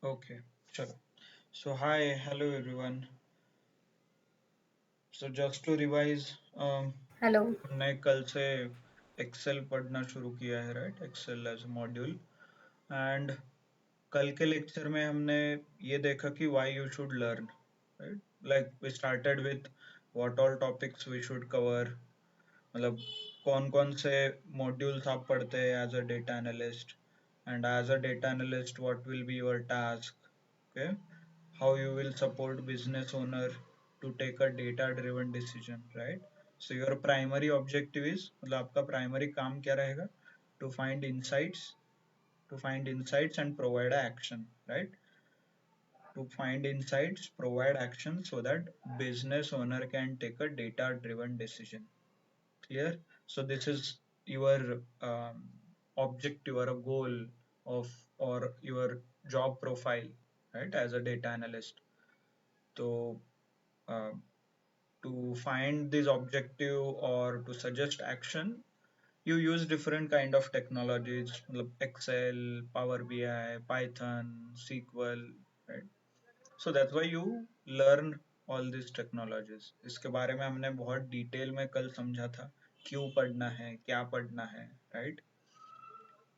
Okay, chalo. So hi, hello everyone. So just to revise, Hello. हमने कल से Excel पढ़ना शुरू किया है, right? Excel as module and कल के लेक्चर में हमने ये देखा कि why you should learn, right? Like we started with what all topics we should cover, मतलब कौन कौन से मॉड्यूल्स आप पढ़ते हैं as a data analyst and as a data analyst what will be your task, okay? How you will support business owner to take a data driven decision, right? So your primary objective is, मतलब आपका primary काम क्या रहेगा? To find insights, and provide a action, right? To find insights, provide action so that business owner can take a data driven decision. Clear? So this is your objective or a goal of, or your job profile, right, as a data analyst. So uh, to find this objective or to suggest action, you use different kind of technologies, मतलब Excel, Power BI, Python, SQL, right? So that's why you learn all these technologies. इसके बारे में हमने बहुत detail में कल समझा था, क्यों पढ़ना है, क्या पढ़ना है, right?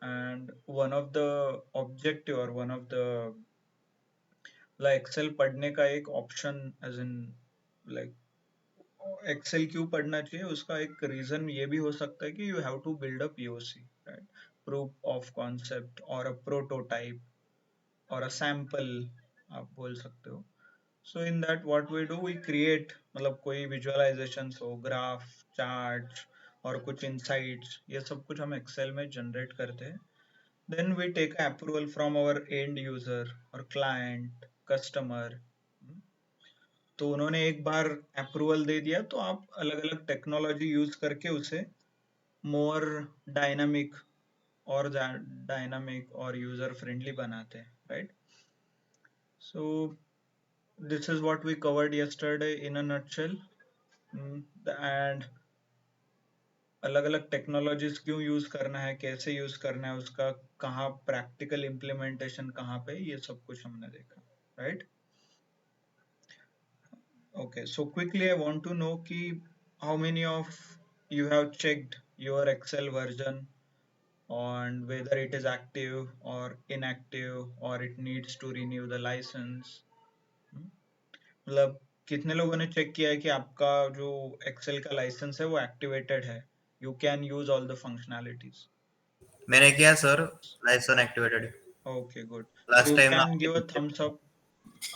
And one of the objective or one of the, like Excel पढ़ने का एक option as in, like Excel क्यों पढ़ना चाहिए, उसका एक रीजन ये भी हो सकता है कि you have to build a POC, right? Proof of concept और अ प्रोटोटाइप और अ सैंपल, आप बोल सकते हो. So in that what we do, we create, मतलब कोई विजुअलाइजेशन हो, ग्राफ, चार्ट और कुछ इंसाइट्स, ये सब कुछ हम एक्सेल में जनरेट करते हैं. Then we take approval from our end user और क्लाइंट, कस्टमर. तो उन्होंने एक बार अप्रूवल दे दिया तो आप अलग अलग टेक्नोलॉजी यूज करके उसे मोर डायनामिक और डायनामिक और यूजर फ्रेंडली बनाते हैं, right? So this is what we covered yesterday in a nutshell. And अलग अलग टेक्नोलॉजीज क्यों यूज करना है, कैसे यूज करना है, उसका कहाँ प्रैक्टिकल इम्प्लीमेंटेशन कहाँ पे, ये सब कुछ हमने देखा, right? Okay, so quickly I want to know कि how many of you have checked your Excel version on whether it is active or inactive or it needs to renew the license. Hmm? मतलब कितने लोगों ने check किया है कि आपका जो एक्सेल का लाइसेंस है वो एक्टिवेटेड है, you can use all the functionalities? मैंने किया sir, license activated. Okay, good. So last you time can आपके गिव अ पीछे। Thumbs up.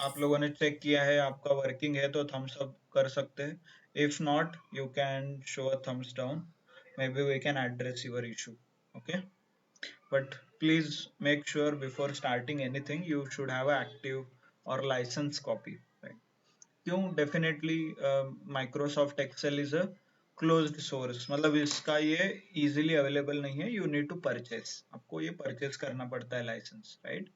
आप लोगों ने चेक किया है, आपका वर्किंग है तो थम्स अप कर सकते हैं. If not, you can show a thumbs down. maybe we can address your issue, okay? But please make sure before starting anything you should have an active or license copy, right? क्यों? Definitely Microsoft Excel is a closed source, मतलब इसका ये easily available नहीं है, you need to purchase, आपको ये purchase करना पड़ता है licence, right?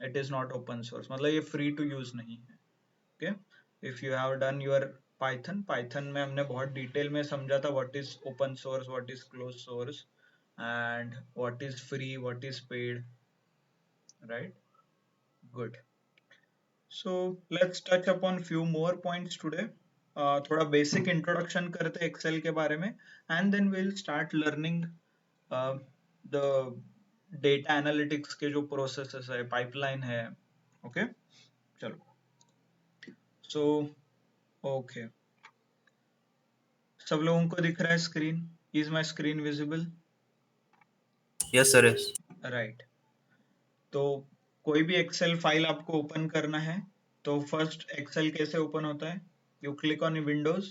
It is not open source, मतलब ये फ्री टू यूज नहीं है, okay? If you have done your Python में हमने बहुत डिटेल में समझा था what is open source, what is close source and what is free, what is paid, right? Good. So let's touch upon few more points today. थोड़ा basic introduction करते हैं Excel के बारे में and then will start learning the data analytics के जो processes है, pipeline है, ओके? चलो. सो ओके, सब लोगों को दिख रहा है screen? Is my screen visible? Yes sir, yes. Right. तो कोई भी एक्सेल फाइल आपको ओपन करना है तो फर्स्ट एक्सेल कैसे ओपन होता है? You click on Windows,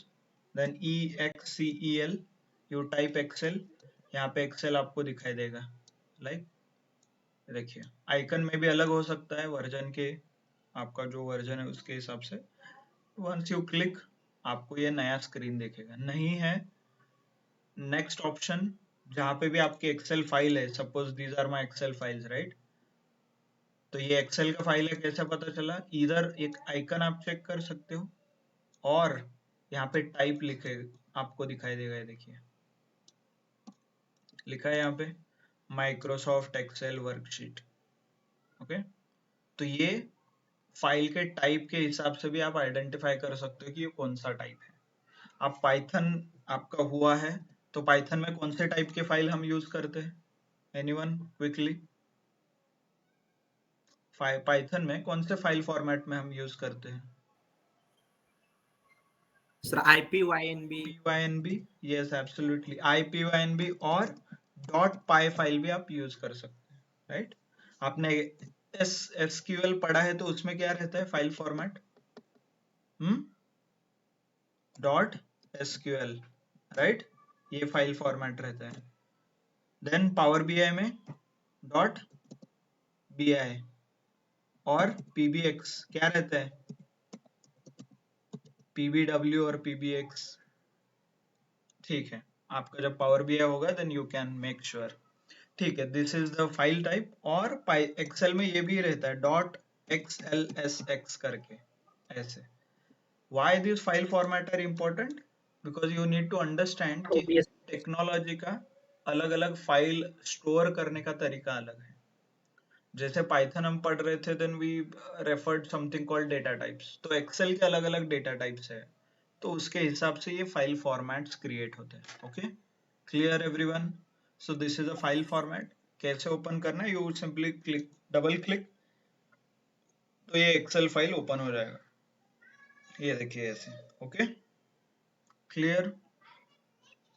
then EXCEL, you type Excel, यहाँ पे एक्सेल आपको दिखाई देगा, लाइक देखिए. आइकन में भी अलग हो सकता है वर्जन के, आपका जो वर्जन है उसके हिसाब से. वंस यू क्लिक, आपको ये नया स्क्रीन देखेगा. नहीं है, नेक्स्ट ऑप्शन, जहाँ पे भी आपकी एक्सेल फाइल है, suppose these are my Excel files, right? तो ये एक्सेल का फाइल है, कैसे पता चला? इधर एक आइकन आप चेक कर सकते हो और यहाँ पे टाइप लिखे आपको दिखाई देगा, ये देखिए लिखा है यहाँ पे माइक्रोसॉफ्ट एक्सेल वर्कशीट, ओके? तो ये फाइल के टाइप के हिसाब से भी आप आइडेंटिफाई कर सकते हो कि ये कौन सा टाइप है। आप पाइथन आपका हुआ है तो पाइथन में कौन से टाइप के फाइल हम यूज करते हैं? Anyone quickly? पाइथन में कौन से फाइल फॉर्मेट में हम यूज करते हैं? Sir IPYNB। IPYNB, yes absolutely, IPYNB और .py फाइल भी आप यूज कर सकते हैं, राइट? आपने SQL पढ़ा है तो उसमें क्या रहता है फाइल फॉर्मेट? .SQL, right? ये फाइल फॉर्मेट रहता है। देन पावर BI में .BI और PBX क्या रहता है? PBW और PBX, ठीक है। आपका जब पावर BI होगा then you can make sure, ठीक है। This is the file type. और एक्सेल में ये भी रहता है .xlsx करके, ऐसे। Why this file format are important? Because you need to understand कि टेक्नोलॉजी का अलग अलग फाइल स्टोर करने का तरीका अलग है। जैसे पाइथन हम पढ़ रहे थे then we referred something called data types, तो एक्सेल के अलग अलग डेटा टाइप्स है, तो उसके हिसाब से ये फाइल फॉर्मेट्स क्रिएट होते हैं। Okay, clear everyone? So this is a file format. कैसे ओपन करना है? You simply click, double click, तो ये एक्सेल फाइल ओपन हो जाएगा। ये देखिए ऐसे। Okay, clear?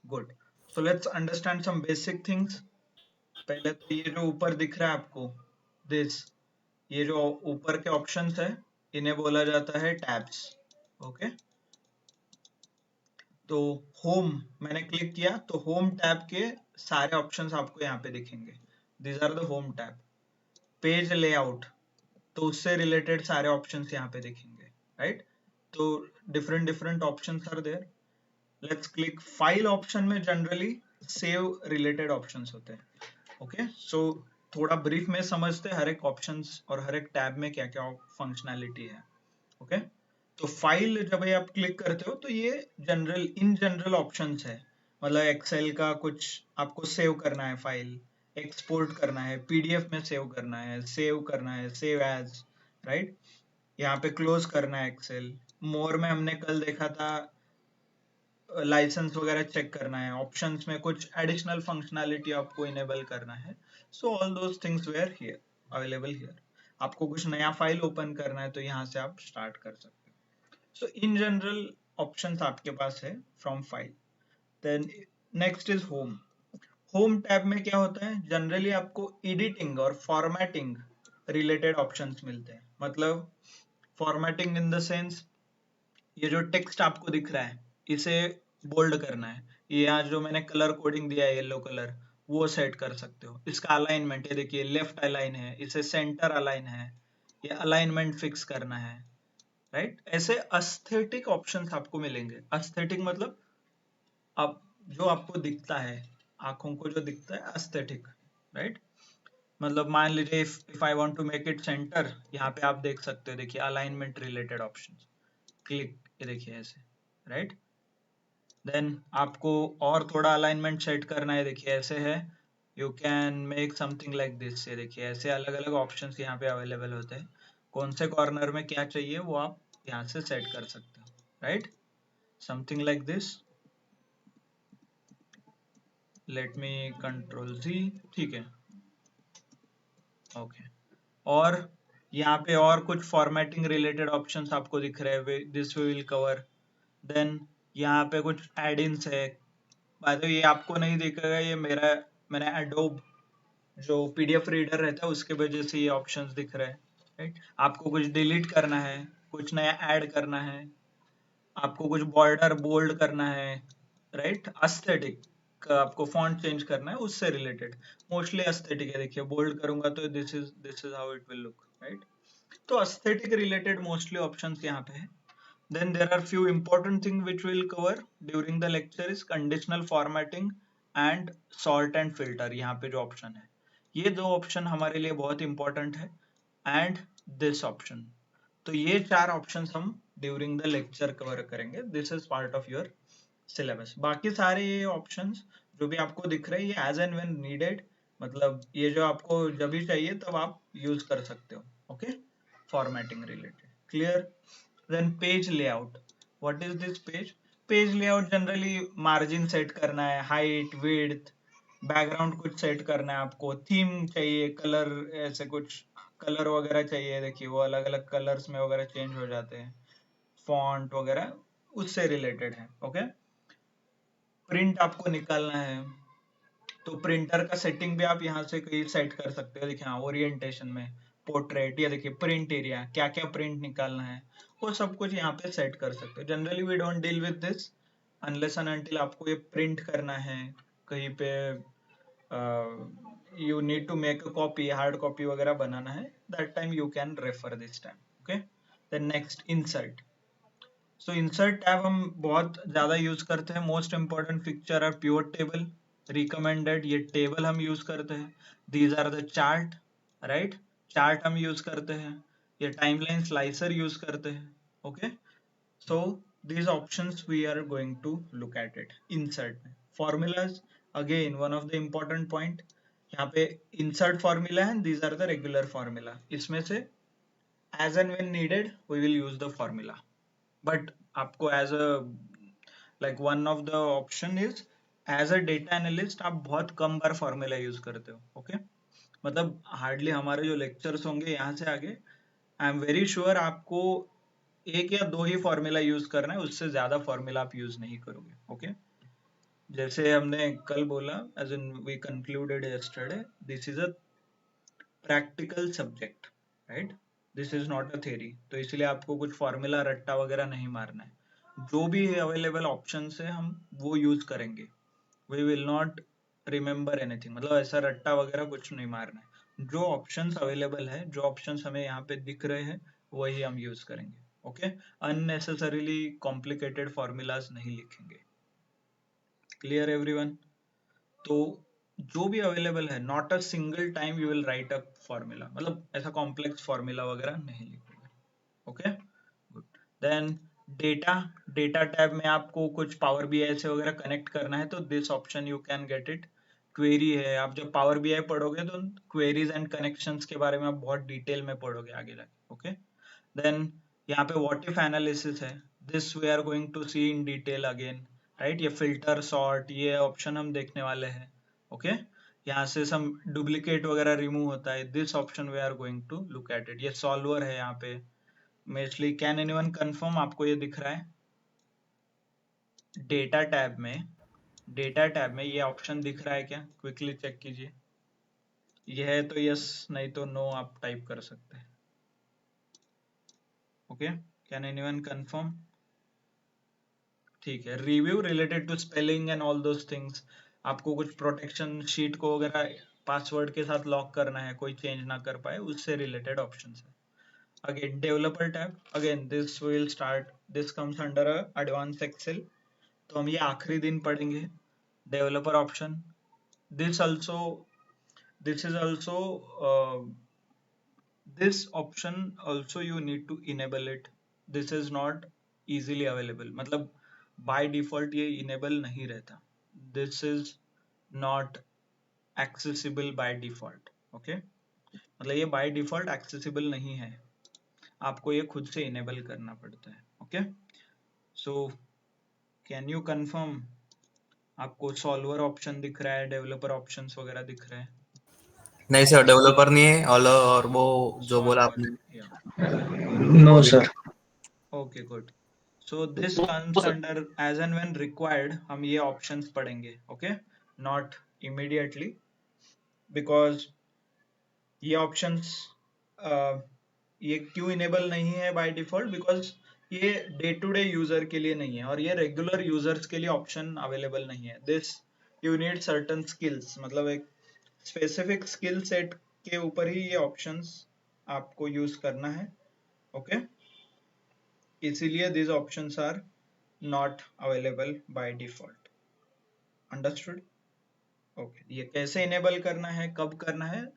Good. So let's understand some basic things. पहले तो ये जो ऊपर दिख रहा है आपको, दिस, ये जो ऊपर के ऑप्शंस है इन्हें बोला जाता है टैब्स। ओके, तो होम मैंने क्लिक किया तो होम टैब के सारे ऑप्शंस आपको यहाँ पे दिखेंगे। These are the home tab. Page layout, तो उससे रिलेटेड सारे ऑप्शंस यहाँ पे दिखेंगे, राइट? तो different different options are there. Let's click file option में जनरली सेव रिलेटेड ऑप्शंस होते हैं। ओके, सो थोड़ा ब्रीफ में समझते हैं हर एक ऑप्शंस और हर एक टैब में क्या क्या फंक्शनैलिटी है। ओके, तो फाइल जब ये आप क्लिक करते हो तो ये जनरल, इन जनरल ऑप्शंस है। मतलब एक्सेल का कुछ आपको सेव करना है फाइल, एक्सपोर्ट करना है, पीडीएफ में सेव करना है, सेव एज, राइट? यहाँ पे क्लोज करना है एक्सेल। मोर में हमने कल देखा था लाइसेंस वगैरह चेक करना है, ऑप्शंस में कुछ एडिशनल फंक्शनैलिटी आपको इनेबल करना है। So all those things were here available here. आपको कुछ नया फाइल ओपन करना है तो यहाँ से आप स्टार्ट कर सकते हो। सो इन जनरल ऑप्शंस आपके पास है from file. Then next is home. Home tab में क्या होता है? जनरली आपको एडिटिंग और फॉर्मेटिंग रिलेटेड ऑप्शंस मिलते हैं। मतलब फॉर्मेटिंग इन द सेंस, ये जो टेक्स्ट आपको दिख रहा है इसे बोल्ड करना है, ये यहाँ जो मैंने कलर कोडिंग दिया है येलो कलर, वो सेट कर सकते हो। इसका अलाइनमेंट, ये देखिए लेफ्ट अलाइन है, इसे सेंटर अलाइन है, ये अलाइनमेंट फिक्स करना है, राइट? ऐसे एस्थेटिक ऑप्शंस आपको मिलेंगे। एस्थेटिक मतलब आप जो आपको दिखता है, आंखों को जो दिखता है, एस्थेटिक, राइट? मतलब मान लीजिए if I want to make it centre, यहाँ पे आप देख सकते हो, देखिए अलाइनमेंट रिलेटेड ऑप्शंस, क्लिक, ये देखिए ऐसे, राइट? देन आपको और थोड़ा अलाइनमेंट सेट करना है, देखिए ऐसे है, you can make something like this. ये देखिए ऐसे अलग अलग ऑप्शंस यहाँ पे अवेलेबल होते हैं। कौन से कॉर्नर में क्या चाहिए वो आप यहाँ से सेट कर सकते हो, right? Something like this. Let me control Z, ठीक है, ओके। और यहाँ पे और कुछ फॉर्मेटिंग रिलेटेड ऑप्शंस आपको दिख रहे हैं, this we will cover. Then यहाँ पे कुछ एड-इन्स है, बाय द वे ये आपको नहीं दिखेगा, ये मैंने एडोब जो पीडीएफ रीडर रहता है उसके वजह से ये ऑप्शंस दिख रहे हैं, राइट? आपको कुछ डिलीट करना है, कुछ नया ऐड करना है, आपको कुछ बॉर्डर बोल्ड करना है, राइट? एस्थेटिक का आपको फॉन्ट चेंज करना है, उससे रिलेटेड मोस्टली एस्थेटिक है। देखिए बोल्ड करूंगा तो this is how it will look, right? तो एस्थेटिक रिलेटेड मोस्टली ऑप्शंस यहाँ पे है। Then there are few important things which we'll cover during the lecture is conditional formatting and sort and filter। यहाँ पे जो option है, ये दो ऑप्शन हमारे लिए बहुत इंपॉर्टेंट है, एंड दिस ऑप्शन। तो ये चार ऑप्शंस हम ड्यूरिंग द लेक्चर कवर करेंगे। This is part of your syllabus. बाकी सारे ये ऑप्शंस जो भी आपको दिख रहे हैं ये एज एंड व्हेन नीडेड, मतलब ये जो आपको जब भी चाहिए तब आप यूज कर सकते हो। Okay, formatting related. Clear? Then page layout. What is this page? Page layout generally margin set करना है, height, width, background कुछ set करना है आपको, theme चाहिए, color ऐसे कुछ कलर वगैरह चाहिए, देखिए वो अलग अलग कलर्स में वगैरह चेंज हो जाते हैं, फॉन्ट वगैरह उससे रिलेटेड है. ओके. प्रिंट आपको निकालना है तो प्रिंटर का सेटिंग भी आप यहाँ से कहीं सेट कर सकते हो. देखिए हाँ, ओरिएंटेशन में पोर्ट्रेट, या देखिए प्रिंट एरिया, क्या क्या प्रिंट निकालना है वो सब कुछ यहाँ पे सेट कर सकते हो. Generally we don't deal with this unless and until आपको ये प्रिंट करना है कहीं पे, you need to make a copy, hard copy वगैरह बनाना है, that time you can refer this time. Okay. Then next insert. So insert tab हम बहुत ज्यादा यूज करते हैं. Most important feature are pure table, recommended, ये टेबल हम यूज करते हैं. These are the chart, right, chart हम यूज करते हैं. ये टाइमलाइन स्लाइसर यूज करते हैं. Okay. So these options we are going to look at it. Insert में formulas, again one of the important point, यहाँ पे insert formula है, these are the regular formula. इसमें से as and when needed we will use the formula, but आपको as a like one of the option is as a data analyst आप बहुत कम बार formula use करते हो. Okay. मतलब hardly हमारे जो लेक्चर्स होंगे यहाँ से आगे, आई एम वेरी श्योर आपको एक या दो ही फॉर्मूला यूज करना है, उससे ज्यादा फॉर्मूला आप यूज नहीं करोगे. ओके. जैसे हमने कल बोला, as in we concluded yesterday, this is a practical subject, right, this is not a theory. तो इसलिए आपको कुछ फॉर्मूला रट्टा वगैरह नहीं मारना है. जो भी अवेलेबल ऑप्शन है हम वो यूज करेंगे. We will not remember anything, मतलब ऐसा रट्टा वगैरह कुछ नहीं मारना है. जो ऑप्शंस अवेलेबल है, जो ऑप्शंस हमें यहाँ पे दिख रहे हैं वही हम यूज करेंगे. ओके. अननेसेसरीली कॉम्प्लिकेटेड फॉर्मूलाज नहीं लिखेंगे. Clear everyone? तो जो भी अवेलेबल है, not a single time you will write a formula, मतलब ऐसा कॉम्प्लेक्स फॉर्मूला वगैरह नहीं लिखोगे. Okay. Good. Then data, data tab में आपको कुछ पावर बीआई से वगैरह कनेक्ट करना है तो this option you can get it. Query है, आप जब पावर बीआई पढ़ोगे तो क्वेरीज एंड कनेक्शंस के बारे में आप बहुत डिटेल में पढ़ोगे आगे जाके. ओके. देन यहाँ पे व्हाट इफ एनालिसिस है, this we are going to see in detail again, right. ये फिल्टर, सॉर्ट, ये ऑप्शन हम देखने वाले हैं. ओके. यहाँ से सम डुप्लीकेट वगैरह रिमूव होता है, this option we are going to look at it. ये सॉल्वर है यहाँ पे मेजली. Can anyone confirm? आपको ये दिख रहा है डेटा टैब में, डेटा टैब में ये ऑप्शन दिख रहा है क्या? क्विकली चेक कीजिए. ये है तो यस, नहीं तो नो आप टाइप कर सकते हैं. ओके. Can anyone confirm? ठीक है. Review related to spelling and all those things, आपको कुछ प्रोटेक्शन शीट को वगैरह पासवर्ड के साथ लॉक करना है, कोई चेंज ना कर पाए, उससे रिलेटेड ऑप्शंस है. Again, developer tab. Again, this will start. This comes under a advanced Excel. तो हम ये आखिरी दिन पढ़ेंगे. Developer option. This also, this is also, this option also you need to enable it. This is not easily available. मतलब by default ये enable नहीं रहता. This is not accessible by default. Okay? मतलब ये by default accessible नहीं है, आपको ये खुद से इनेबल करना पड़ता है. Okay. So can you confirm? आपको सॉल्वर ऑप्शन दिख रहा है, डेवलपर ऑप्शंस वगैरह दिख रहे हैं? नहीं सर, डेवलपर नहीं है, और वो जो बोला सॉल्वर, आपने या. No, sir. Okay, good. So this comes under as and when required. हम ये ऑप्शंस पढ़ेंगे. ओके. नॉट इमीडिएटली, बिकॉज ये ऑप्शंस ये क्यों इनेबल नहीं है बाय डिफॉल्ट? बिकॉज ये डे टू डे यूजर के लिए नहीं है और ये रेगुलर यूजर्स के लिए ऑप्शन अवेलेबल नहीं है. This you need certain skills, मतलब एक स्पेसिफिक स्किल सेट के ऊपर ही ये ऑप्शंस आपको यूज करना है. ओके. इसीलिए this options are not available by default. Understood? Okay. ये कैसे इनेबल करना है, कब करना है,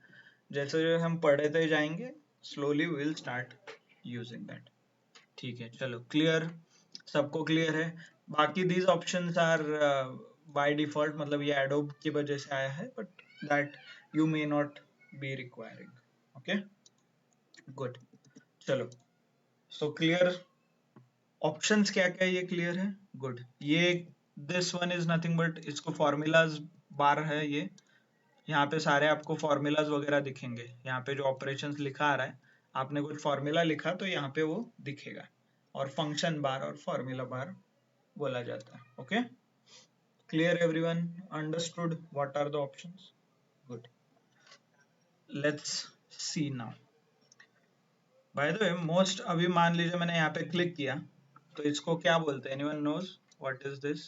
जैसे हम पढ़ते जाएंगे, slowly we will start using that. ठीक है. चलो, क्लियर? सबको क्लियर है? बाकी these options are by default, मतलब ये एडोब की वजह से आया है, but that you may not be requiring. Okay. Good. चलो, सो क्लियर, ऑप्शंस क्या क्या ये क्लियर है? गुड। ये this one is nothing but, इसको फॉर्मूलाज बार है ये, यहाँ पे सारे आपको फॉर्मूलाज वगैरह दिखेंगे। यहाँ पे जो ऑपरेशंस लिखा आ रहा है, आपने कुछ फॉर्मूला लिखा तो यहाँ पे वो दिखेगा, और फंक्शन बार और फॉर्मूला बार बोला जाता है। Okay, clear everyone? Understood what are the options? Good, let's see now. By the way, most, अभी मान लीजिए मैंने यहाँ पे क्लिक किया, तो इसको क्या बोलते हैं? Anyone knows what is this?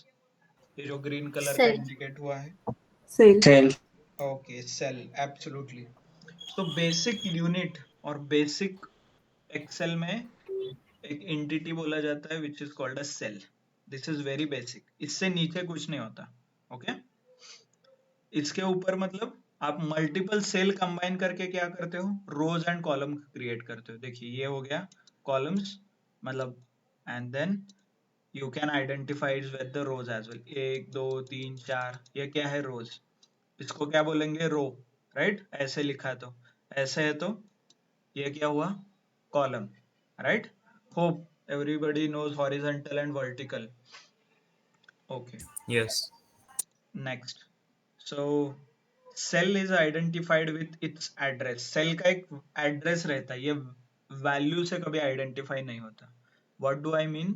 ये जो ग्रीन कलर का Cell. इंडिकेट हुआ है, Cell. Cell. Okay, cell, absolutely. तो बेसिक यूनिट और बेसिक एक्सेल में एक एंटिटी बोला जाता है which is called a cell. This is very basic, इससे नीचे कुछ नहीं होता। ओके, इसके ऊपर मतलब आप मल्टीपल सेल कंबाइन करके क्या करते हो? रोज एंड कॉलम क्रिएट करते हो। देखिए ये हो गया कॉलम्स, मतलब, and then you can identify with the rows as well. 1 2 3 4, ये क्या है? रोज। इसको क्या बोलेंगे? रो, राइट? ऐसे लिखा तो, ऐसे है तो ये क्या हुआ? Column, right? Hope everybody knows horizontal and vertical. Okay, Yes. next. So cell is identified with its address. cell का एक एड्रेस रहता है, ये वैल्यू से कभी आइडेंटिफाई नहीं होता। What do I mean?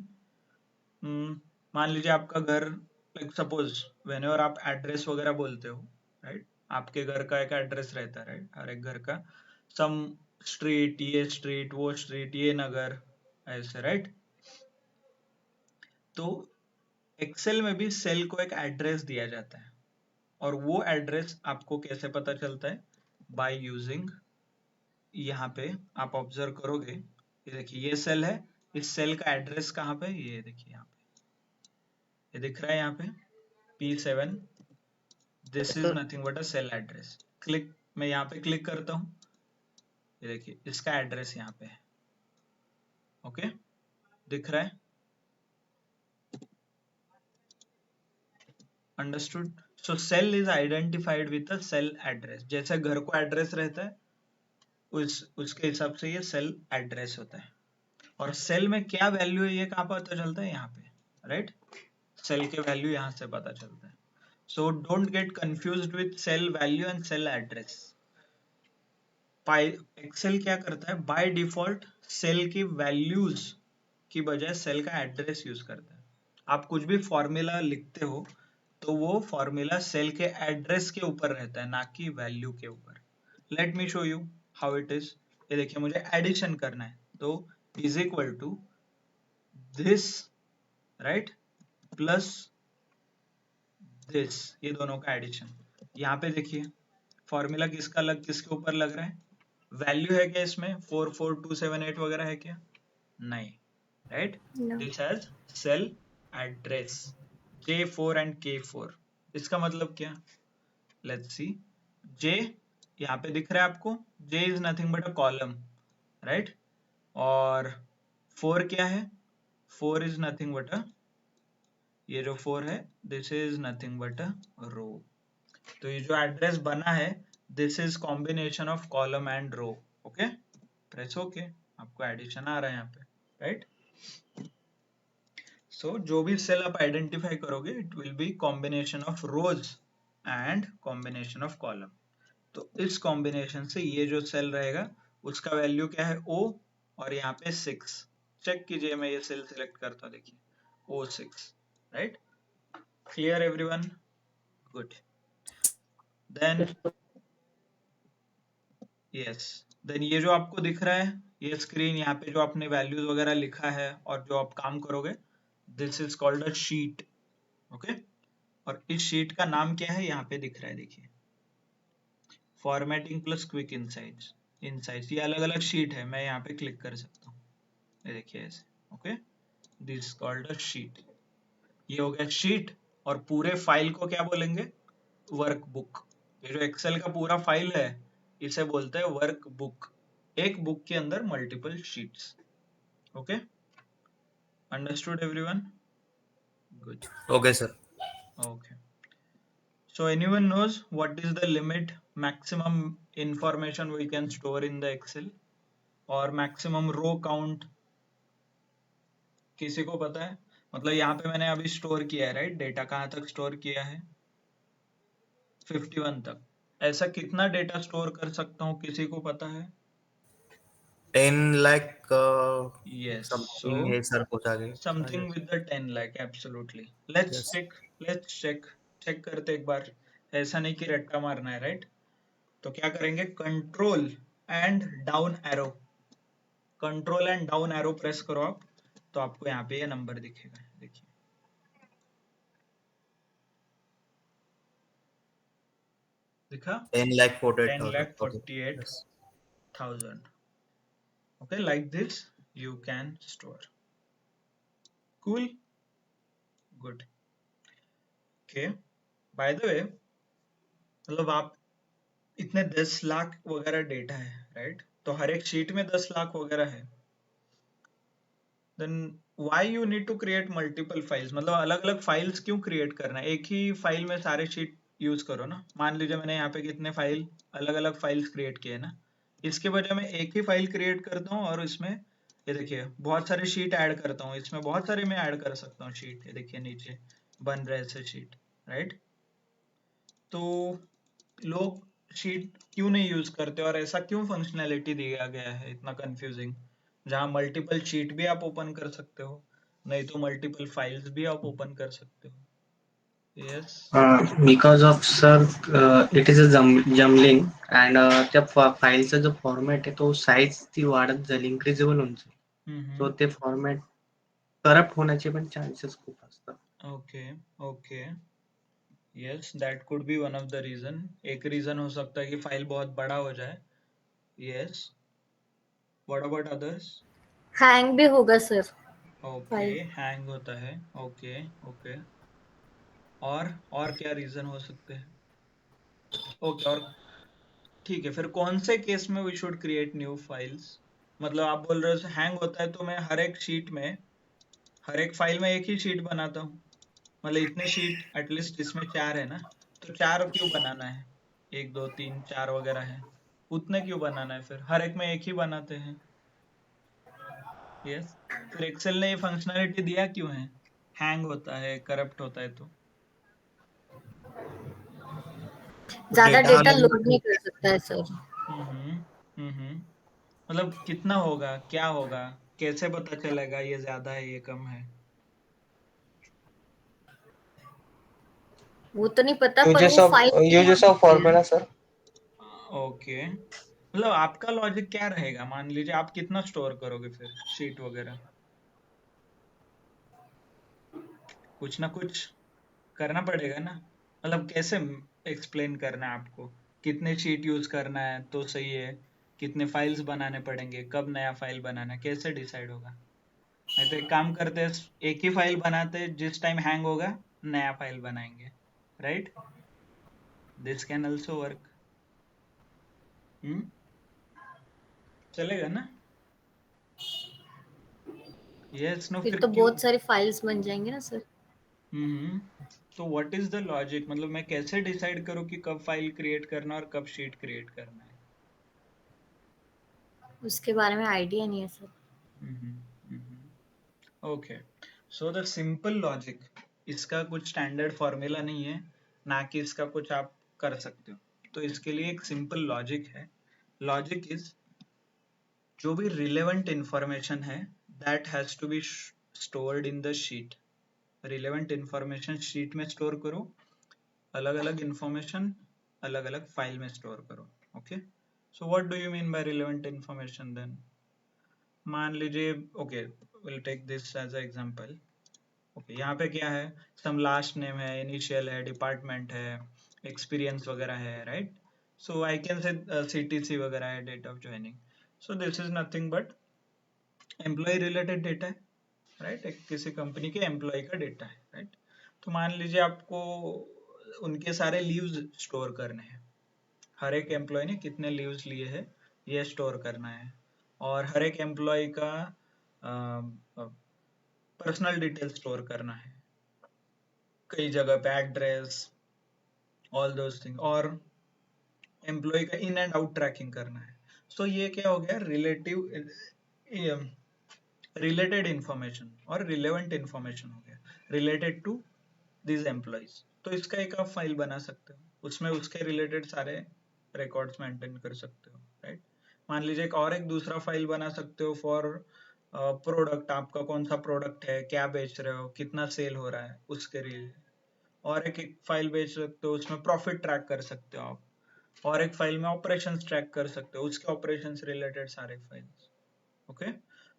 मान लीजिए आपका घर, लाइक सपोज वेन एवर आप एड्रेस वगैरह बोलते हो, राइट? आपके घर का एक एड्रेस रहता है, राइट? हर एक घर का, सम स्ट्रीट, ये स्ट्रीट, वो स्ट्रीट, ये नगर, ऐसे, राइट? तो एक्सेल में भी सेल को एक एड्रेस दिया जाता है, और वो एड्रेस आपको कैसे पता चलता है? बाय यूजिंग, यहाँ पे आप ऑब्जर्व करोगे, ये देखिए ये सेल है, इस सेल का एड्रेस कहाँ पे? ये देखिए यहाँ पे, ये दिख रहा है यहाँ पे P7, this is nothing but a cell address. Click, मैं यहाँ पे क्लिक करता हूँ, ये देखिए इसका एड्रेस यहाँ पे है। ओके, दिख रहा है? Understood? So cell is identified with a cell address. जैसे घर को एड्रेस रहता है, उसके हिसाब से ये सेल एड्रेस होता है। और सेल में क्या वैल्यू है ये कहाँ पता चलता है? यहाँ पे, राइट? सेल के वैल्यू यहाँ से पता चलता है। So don't get confused with cell value and cell address. Excel क्या करता है? बाय डिफॉल्ट सेल की वैल्यूज की बजाय सेल का एड्रेस यूज करता है। आप कुछ भी फॉर्मूला लिखते हो तो वो फॉर्मूला सेल के एड्रेस के ऊपर रहता है, ना कि वैल्यू के ऊपर। Let me show you how it is. ये देखिए, मुझे एडिशन करना है, तो is equal to this, right, plus this, ये दोनों का एडिशन। यहाँ पे देखिए फॉर्मूला किसके ऊपर लग रहा है? वैल्यू है क्या इसमें? 44278 वगैरह है क्या? नहीं, right? No. This has cell address J4 and K4। इसका मतलब क्या? Let's see. J यहाँ पे दिख रहा है आपको, J is nothing but a column, right? और 4 क्या है? 4 इज नथिंग बट अ, ये जो 4 है, this is nothing but a row. तो ये जो एड्रेस बना है, this is combination of column and row. Okay, press okay, आपको एडिशन आ रहा है यहाँ पे, राइट? सो जो भी सेल आप आइडेंटिफाई करोगे, it will B combination of rose and combination of column. तो इस कॉम्बिनेशन से ये जो सेल रहेगा उसका वैल्यू क्या है? O, और यहाँ पे 6। चेक कीजिए, मैं ये सेल सिलेक्ट करता हूँ, देखिए O6, राइट? Clear everyone? Good. Then yes, then ये जो आपको दिख रहा है, ये स्क्रीन, यहाँ पे जो आपने वैल्यूज वगैरह लिखा है और जो आप काम करोगे, this is called a sheet. Okay, और इस शीट का नाम क्या है? यहाँ पे दिख रहा है, देखिए, formatting plus quick insights. Insights, ये अलग अलग शीट है, मैं यहाँ पे क्लिक कर सकता हूँ, ये देखिए ऐसे। Okay, this called a sheet. ये हो गया शीट, और पूरे फाइल को क्या बोलेंगे? वर्कबुक। ये जो एक्सेल का पूरा फाइल है, इसे बोलते हैं वर्कबुक। एक बुक के अंदर multiple sheets. Okay, understood everyone? Good. Okay, sir. Okay, so anyone knows what is the limit maximum information we can store in the Excel? और मैक्सिमम रो काउंट किसी को पता है? मतलब यहाँ पे मैंने अभी स्टोर किया है राइट, डेटा कहाँ तक स्टोर किया है? 51 तक। ऐसा कितना डेटा स्टोर कर सकता हूँ, किसी को पता है? 10 लाख यस, सो समथिंग है सर, कुछ आगे something with the 10 lakh, absolutely. Let's yes. Check, let's check, check करते एक बार। ऐसा नहीं कि रट्टा मारना है राइट। तो क्या करेंगे, control and down arrow, control and down arrow press करो आप, तो आपको यहाँ पे ये नंबर दिखेगा, देखिए। दिखा? 10 lakh 48,000, okay. 10,48,000। Okay, like this you can store. Cool, good. Okay, by the way, मतलब आप इतने 10 लाख वगैरह डेटा है राइट, तो हर एक शीट में 10 लाख वगैरह है, then why you need to create multiple files? मतलब अलग अलग फाइल्स क्यों क्रिएट करना है, एक ही फाइल में सारे शीट यूज करो ना। मान लीजिए मैंने यहाँ पे कितने फाइल, अलग अलग फाइल्स क्रिएट किए ना, इसके बजाय मैं एक ही फाइल क्रिएट करता हूँ और इसमें ये देखिए बहुत सारे शीट ऐड करता हूँ, इसमें बहुत सारे मैं ऐड कर सकता हूँ शीट, ये देखिए नीचे बन रहे ऐसे शीट राइट। तो लोग शीट क्यों नहीं यूज करते और ऐसा क्यों फंक्शनैलिटी दिया गया है इतना कंफ्यूजिंग, जहाँ मल्टीपल शीट भी आप ओपन कर सकते हो, नहीं तो मल्टीपल फाइल्स भी आप ओपन कर सकते हो। Yes. Because of sir, it is a jumbling and त्या फाईलचा जो फॉर्मॅट आहे तो साईज ती वाढत जाईल, इन्क्रीजेबल होऊन जाईल. हम्म। सो ते फॉर्मॅट करप्ट होण्याचे पण चान्सेस खूप असतात. Okay, okay, yes that could be one of the reason. एक रीजन हो सकता है कि फाइल बहुत बड़ा हो जाए। Yes, what about others? Hang भी होगा सर ओके, फाइल। हैंग होता है, ओके, ओके। और क्या रीजन हो सकते हैं? ओके, और ठीक है, फिर कौन से केस में we should create new files? मतलब आप बोल रहे हो हैंग होता है तो मैं हर एक शीट में, हर एक फाइल में एक ही शीट बनाता हूँ, मतलब इतने शीट एटलीस्ट इसमें 4 है ना, तो 4 क्यों बनाना है? 1 2 3 4 वगैरह है, उतने क्यों बनाना है? फिर हर एक में एक ही बनाते हैं। यस, फिर एक्सेल ने ये फंक्शनैलिटी दिया क्यों है? हैंग होता है, करप्ट होता है तो ज्यादा डेटा डेटा अलग लोड नहीं कर सकता है सर। मतलब कितना होगा, क्या होगा, कैसे पता चलेगा ये ज्यादा है ये कम है? वो तो नहीं पता पर Uses वो of file uses of formula sir. Okay, मतलब आपका लॉजिक क्या रहेगा? मान लीजिए आप कितना स्टोर करोगे फिर शीट वगैरह? कुछ ना कुछ करना पड़ेगा ना, मतलब कैसे एक्सप्लेन करना है आपको, कितने शीट यूज करना है तो सही है, कितने फाइल्स बनाने पड़ेंगे, कब नया फाइल बनाना है, कैसे डिसाइड होगा? नहीं तो एक काम करते हैं, एक ही फाइल बनाते हैं, जिस टाइम हैंग होगा नया फाइल बनाएंगे, right? This can also work. Hmm, चलेगा ना? यस, नो, फिर फिर तो क्यों? बहुत सारी फाइल्स बन जाएंगे ना सर। हम्म, तो व्हाट इज द लॉजिक? मतलब मैं कैसे डिसाइड करूँ कि कब फाइल क्रिएट करना है और कब शीट क्रिएट करना है? उसके बारे में आइडिया नहीं है sir. Okay, so the simple logic, इसका कुछ स्टैंडर्ड फॉर्मूला नहीं है, ना कि इसका कुछ आप कर सकते हो, तो इसके लिए एक सिंपल लॉजिक है। लॉजिक इज, जो भी रिलेवेंट इंफॉर्मेशन है that has to be stored in the sheet. Relevant information sheet में स्टोर करो, अलग अलग इंफॉर्मेशन अलग अलग फाइल में स्टोर करो। Okay, so what do you mean by relevant information then? मान लीजिए, okay, will take this as a example. Okay, यहाँ पे क्या है, सम लास्ट नेम है, इनिशियल है, डिपार्टमेंट है, एक्सपीरियंस वगैरह है, right? So I can say CTC वगैरह है, date of joining. So this is nothing but employee related data है, राइट? एक किसी कंपनी के एम्प्लॉय का डेटा है, राइट? तो मान लीजिए आपको उनके सारे लीव्स स्टोर करने हैं, हर एक एम्प्लॉय ने कितने लीव्स लिए हैं ये स्टोर करना है, और हर एक एम्प्लॉय का पर्सनल डिटेल स्टोर करना है, कई जगह पे एड्रेस, ऑल दोज थिंग, और एम्प्लॉय का इन एंड आउट ट्रैकिंग करना है। सो ये क्या हो गया, रिलेटेड इंफॉर्मेशन और रिलेवेंट इंफॉर्मेशन हो गया, रिलेटेड टू दिस एम्प्लॉइज। तो इसका एक आप फाइल बना सकते हो, उसमें उसके रिलेटेड सारे रिकॉर्ड्स मेंटेन कर सकते हो, राइट। मान लीजिए एक दूसरा फाइल बना सकते हो फॉर प्रोडक्ट, आपका कौन सा प्रोडक्ट है, क्या बेच रहे हो, कितना सेल हो रहा है, उसके लिए। और एक फाइल बेच सकते हो, उसमें प्रॉफिट ट्रैक कर सकते हो आप। और एक फाइल में ऑपरेशंस ट्रैक कर सकते हो, उसके ऑपरेशंस रिलेटेड सारे files. Okay,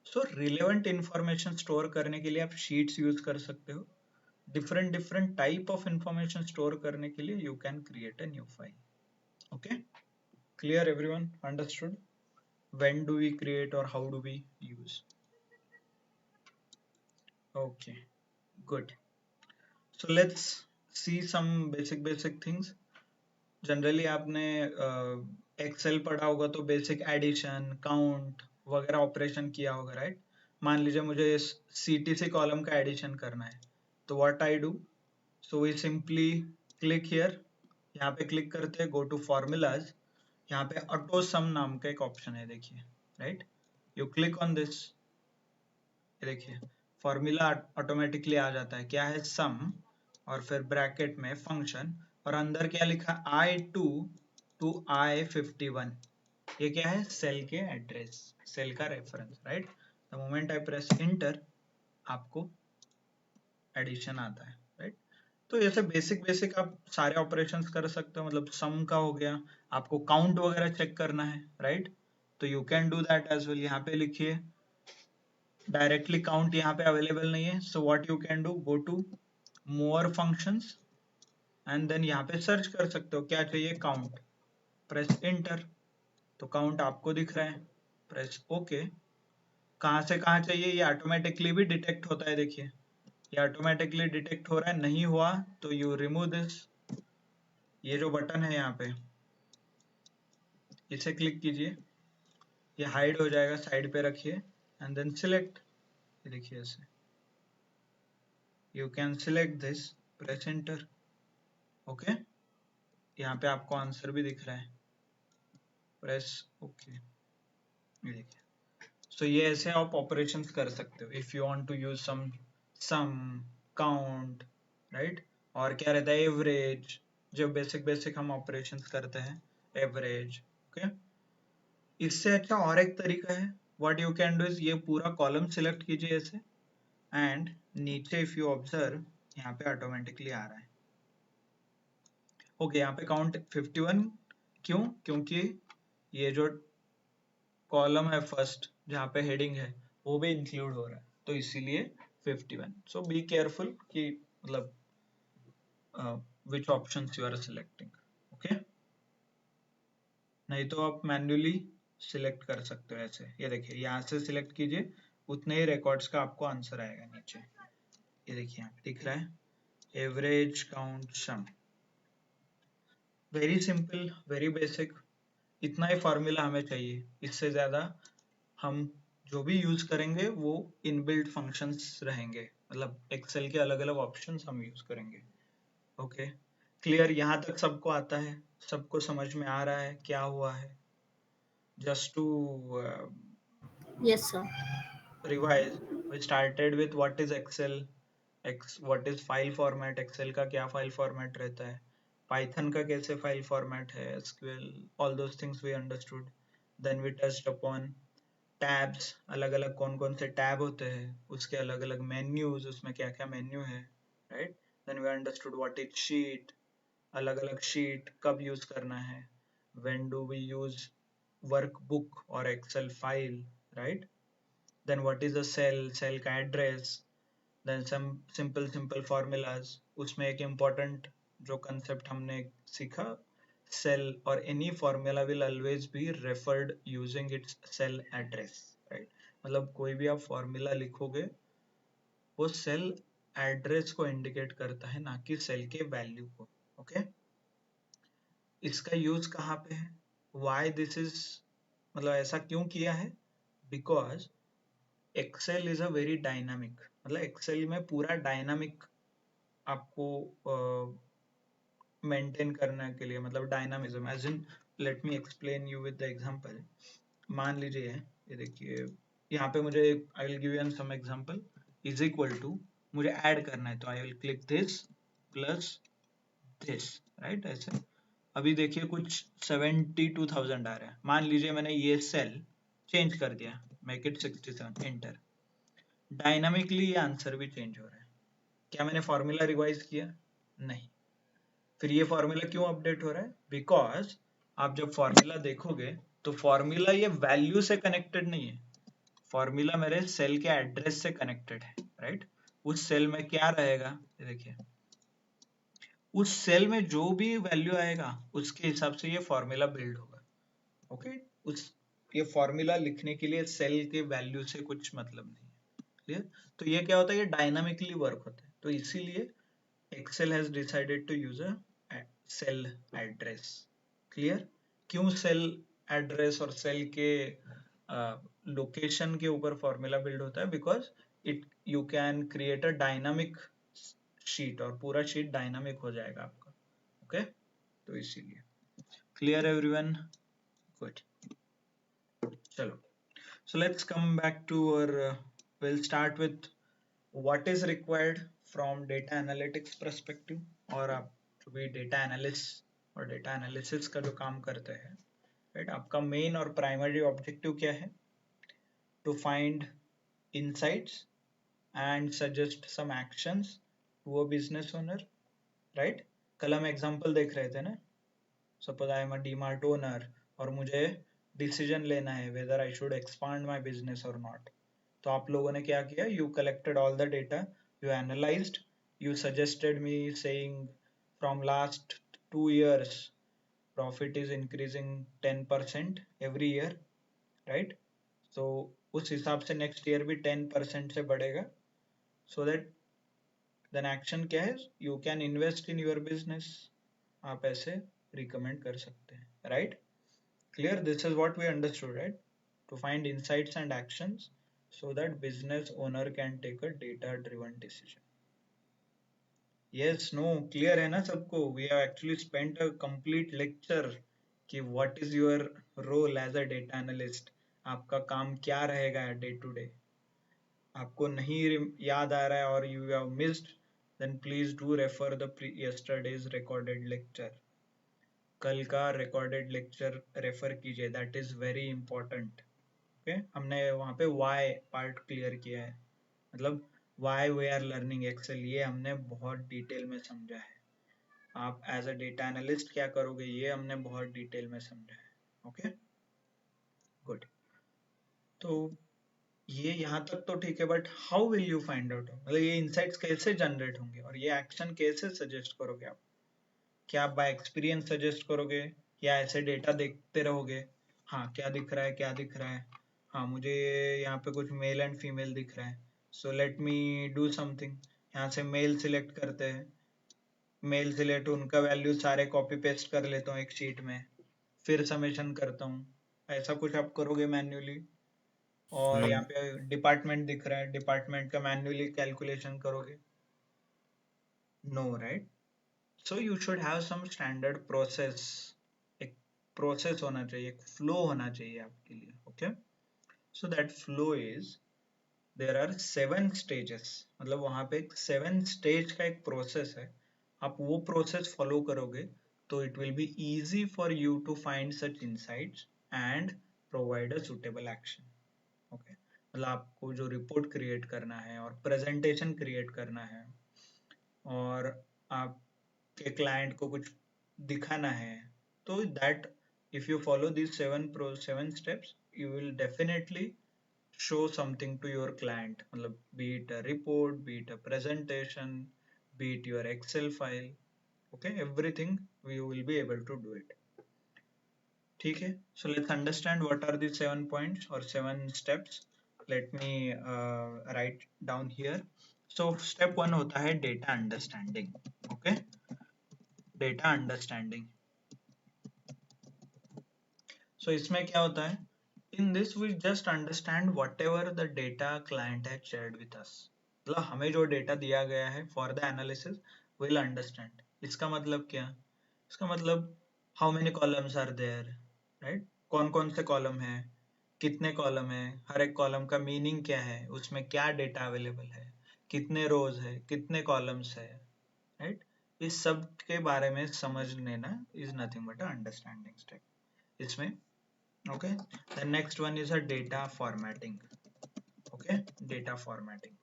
so relevant information store करने के लिए आप शीट्स यूज कर सकते हो। Different different type of information store करने के लिए you can create a new file. Okay, clear everyone, understood when do we create और how do we use? Okay, good. So let's see some basic things. Generally आपने Excel पढ़ा होगा तो basic addition, count वगैरह operation किया होगा, right. मान लीजिए मुझे इस CTC कॉलम का एडिशन करना है, तो what I do, so we simply click here, यहाँ पे क्लिक करते हैं, गो टू फॉर्मूलाज, यहाँ पे ऑटो सम नाम का एक ऑप्शन है, देखिए, right. You click on this, देखिए फॉर्मूला ऑटोमेटिकली आ जाता है, क्या है, सम, और फिर ब्रैकेट में फंक्शन, और अंदर क्या लिखा, I2 to I51, ये क्या है, सेल के एड्रेस, सेल का reference, right. The moment I press inter, आपको एडिशन आता है, राइट। तो ऐसे बेसिक बेसिक आप सारे ऑपरेशंस कर सकते हो, मतलब सम का हो गया, आपको काउंट वगैरह चेक करना है, राइट, तो you can do that as well. यहाँ पे लिखिए, डायरेक्टली काउंट यहाँ पे अवेलेबल नहीं है, so what you can do, go to more functions and then यहाँ पे सर्च कर सकते हो क्या चाहिए, काउंट, प्रेस इंटर, तो काउंट आपको दिख रहा है, प्रेस ओके। कहाँ से कहाँ चाहिए ये ऑटोमेटिकली भी डिटेक्ट होता है, देखिए ये ऑटोमेटिकली डिटेक्ट हो रहा है, नहीं हुआ तो यू रिमूव दिस, ये जो बटन है यहाँ पे इसे क्लिक कीजिए, ये हाइड हो जाएगा, साइड पे रखिए एंड देन सिलेक्ट, देखिए ऐसे you can select this, press enter, okay. यहाँ पे आपको आंसर भी दिख रहा है, प्रेस ओके, ये देखिए। सो ये ऐसे आप ऑपरेशंस कर सकते हो if you want to use some count, right. और क्या रहता है, एवरेज, जो बेसिक बेसिक हम ऑपरेशंस करते हैं, एवरेज, ओके। इससे अच्छा और एक तरीका है, what you can do is, ये पूरा कॉलम सिलेक्ट कीजिए ऐसे, एंड नीचे इफ यू ऑब्जर्व, यहाँ पे ऑटोमेटिकली आ रहा है, ओके। यहाँ पे काउंट 51, क्यों, क्योंकि ये जो कॉलम है फर्स्ट जहाँ पे हेडिंग है वो भी इंक्लूड हो रहा है, तो इसीलिए 51। सो बी केयरफुल कि मतलब which options you are selecting, okay. नहीं तो आप मैन्युअली सिलेक्ट कर सकते हो ऐसे, ये देखिए यहाँ से सिलेक्ट कीजिए, उतने ही रिकॉर्ड्स का आपको आंसर आएगा नीचे, ये देखिए यहाँ पे दिख रहा है, एवरेज काउंट सम, वेरी सिंपल, वेरी बेसिक। इतना ही फॉर्मूला हमें चाहिए, इससे ज्यादा हम जो भी यूज करेंगे वो इनबिल्ट फंक्शंस रहेंगे, मतलब एक्सेल के अलग अलग ऑप्शंस हम यूज करेंगे, ओके। क्लियर, यहाँ तक सबको आता है, सबको समझ में आ रहा है क्या हुआ है? Just to Yes, sir. revise, we started with what is Excel, what is file format, Excel का क्या file format रहता है, Python का कैसे file format है, SQL, all those things we understood. Then we touched upon tabs, अलग अलग कौन कौन से टैब होते हैं, उसके अलग अलग मेन्यूज, उसमें क्या क्या मेन्यू है, right. Then we understood what is sheet, अलग अलग शीट कब यूज करना है, when do we use workbook और Excel file, right. Then what is a cell, cell का address, then some simple simple formulas, उसमें एक इम्पोर्टेंट जो कंसेप्ट हमने सीखा, cell or any formula will always be referred using its cell address, right। मतलब कोई भी आप फॉर्मूला लिखोगे वो सेल एड्रेस को इंडिकेट करता है, ना कि सेल के वैल्यू को, ओके। इसका यूज कहाँ पे है, why this is, मतलब ऐसा क्यों किया है, because Excel is a very dynamic, मतलब एक्सेल में पूरा डायनामिक आपको मेंटेन करने के लिए, मतलब dynamism, as in let me explain you with the example. मान लीजिए ये देखिए यहाँ पे मुझे I will give you some example is equal to मुझे ऐड करना है तो I will click this plus this right ऐसे अभी देखिए कुछ 72,000 आ रहा है मान लीजिए मैंने ये सेल चेंज कर दिया मेक इट 67 एंटर डायनामिकली ये आंसर भी चेंज हो रहा है क्या मैंने फॉर्मूला रिवाइज किया नहीं फिर ये फॉर्मूला क्यों अपडेट हो रहा है बिकॉज आप जब फॉर्मूला देखोगे तो फॉर्मूला ये वैल्यू से कनेक्टेड नहीं है फॉर्मूला मेरे सेल के एड्रेस से कनेक्टेड है राइट उस सेल में क्या रहेगा ये देखिए उस सेल में जो भी वैल्यू आएगा उसके हिसाब से ये फॉर्मूला बिल्ड होगा ओके उस ये फॉर्मूला लिखने के लिए सेल के वैल्यू से कुछ मतलब नहीं है क्लियर तो ये क्या होता है ये डायनामिकली वर्क होता है तो इसीलिए Excel has decided to use a cell address clear क्यों सेल एड्रेस और सेल के लोकेशन के ऊपर फॉर्मूला बिल्ड होता है because it you can create a dynamic sheet और पूरा शीट डायनामिक हो जाएगा आपका ओके तो इसीलिए क्लियर एवरीवन गुड चलो so let's come back to our we'll start with what is required from data analytics perspective और आप जो भी डेटा एनालिस्ट और डेटा एनालिसिस का जो काम करते हैं राइट आपका मेन और प्राइमरी ऑब्जेक्टिव क्या है to find insights and suggest some actions to a business owner right कल हम एग्जांपल देख रहे थे ना suppose I am a DMart owner और मुझे डिसीजन लेना है whether I should expand my business और नॉट तो आप लोगों ने क्या किया you collected all the data you analysed you suggested me saying from last 2 years profit is increasing 10% every year right so उस हिसाब से नेक्स्ट ईयर भी 10% से बढ़ेगा so that then action क्या है you can invest in your business आप ऐसे रिकमेंड कर सकते हैं right clear this is what we understood right to find insights and actions so that business owner can take a data driven decision yes no clear है ना सबको we have actually spent a complete lecture कि what is your role as a data analyst आपका काम क्या रहेगा day to day आपको नहीं याद आ रहा है और you have missed then please do refer the yesterday's recorded lecture कल का recorded lecture रेफर कीजिए that is very important okay हमने वहाँ पे why पार्ट क्लियर किया है मतलब why we are learning Excel ये हमने बहुत डिटेल में समझा है आप एज अ डेटा एनालिस्ट क्या करोगे ये हमने बहुत डिटेल में समझा है ओके गुड तो ये यहाँ तक तो ठीक है but how will you find out मतलब ये इनसाइट्स कैसे जनरेट होंगे और ये एक्शन कैसे सजेस्ट करोगे आप क्या आप बाय एक्सपीरियंस सजेस्ट करोगे या ऐसे डेटा देखते रहोगे हाँ क्या दिख रहा है क्या दिख रहा है हाँ मुझे यहाँ पे कुछ मेल एंड फीमेल दिख रहा है so let me do something यहाँ से मेल सिलेक्ट करते हैं मेल सिलेक्ट उनका वैल्यू सारे कॉपी पेस्ट कर लेता हूँ एक शीट में फिर समेशन करता हूँ ऐसा कुछ आप करोगे मैन्युअली और नो यहाँ पे डिपार्टमेंट दिख रहा है डिपार्टमेंट का मैन्युअली कैलकुलेशन करोगे no right so you should have some standard process एक प्रोसेस होना चाहिए एक फ्लो होना चाहिए आपके लिए okay so that flow is there are 7 stages मतलब वहां पे एक 7 स्टेज का एक प्रोसेस है आप वो प्रोसेस फॉलो करोगे तो it will be easy for you to find such insights and provide a suitable action okay मतलब आपको जो रिपोर्ट क्रिएट करना है और प्रेजेंटेशन क्रिएट करना है और आपके क्लाइंट को कुछ दिखाना है तो that if you follow these 7 steps you will definitely show something to your client मतलब be it a report be it a presentation be it your excel file okay everything we will be able to do it ठीक है so let's understand what are the 7 points or 7 steps let me write down here so step 1 होता है data understanding okay data understanding so इसमें क्या होता है in this we just understand whatever the data client had shared with us मतलब हमें जो data दिया गया है for the analysis we'll understand इसका मतलब क्या इसका मतलब how many columns are there right कौन कौन से कॉलम है कितने कॉलम है, हर एक कॉलम का मीनिंग क्या है, उसमें क्या डेटा अवेलेबल है, कितने रोज है, कितने कॉलम्स है, राइट? इस सब के बारे में समझ लेना is nothing but understanding step इसमें। Okay, the next one is a data formatting. Okay, data formatting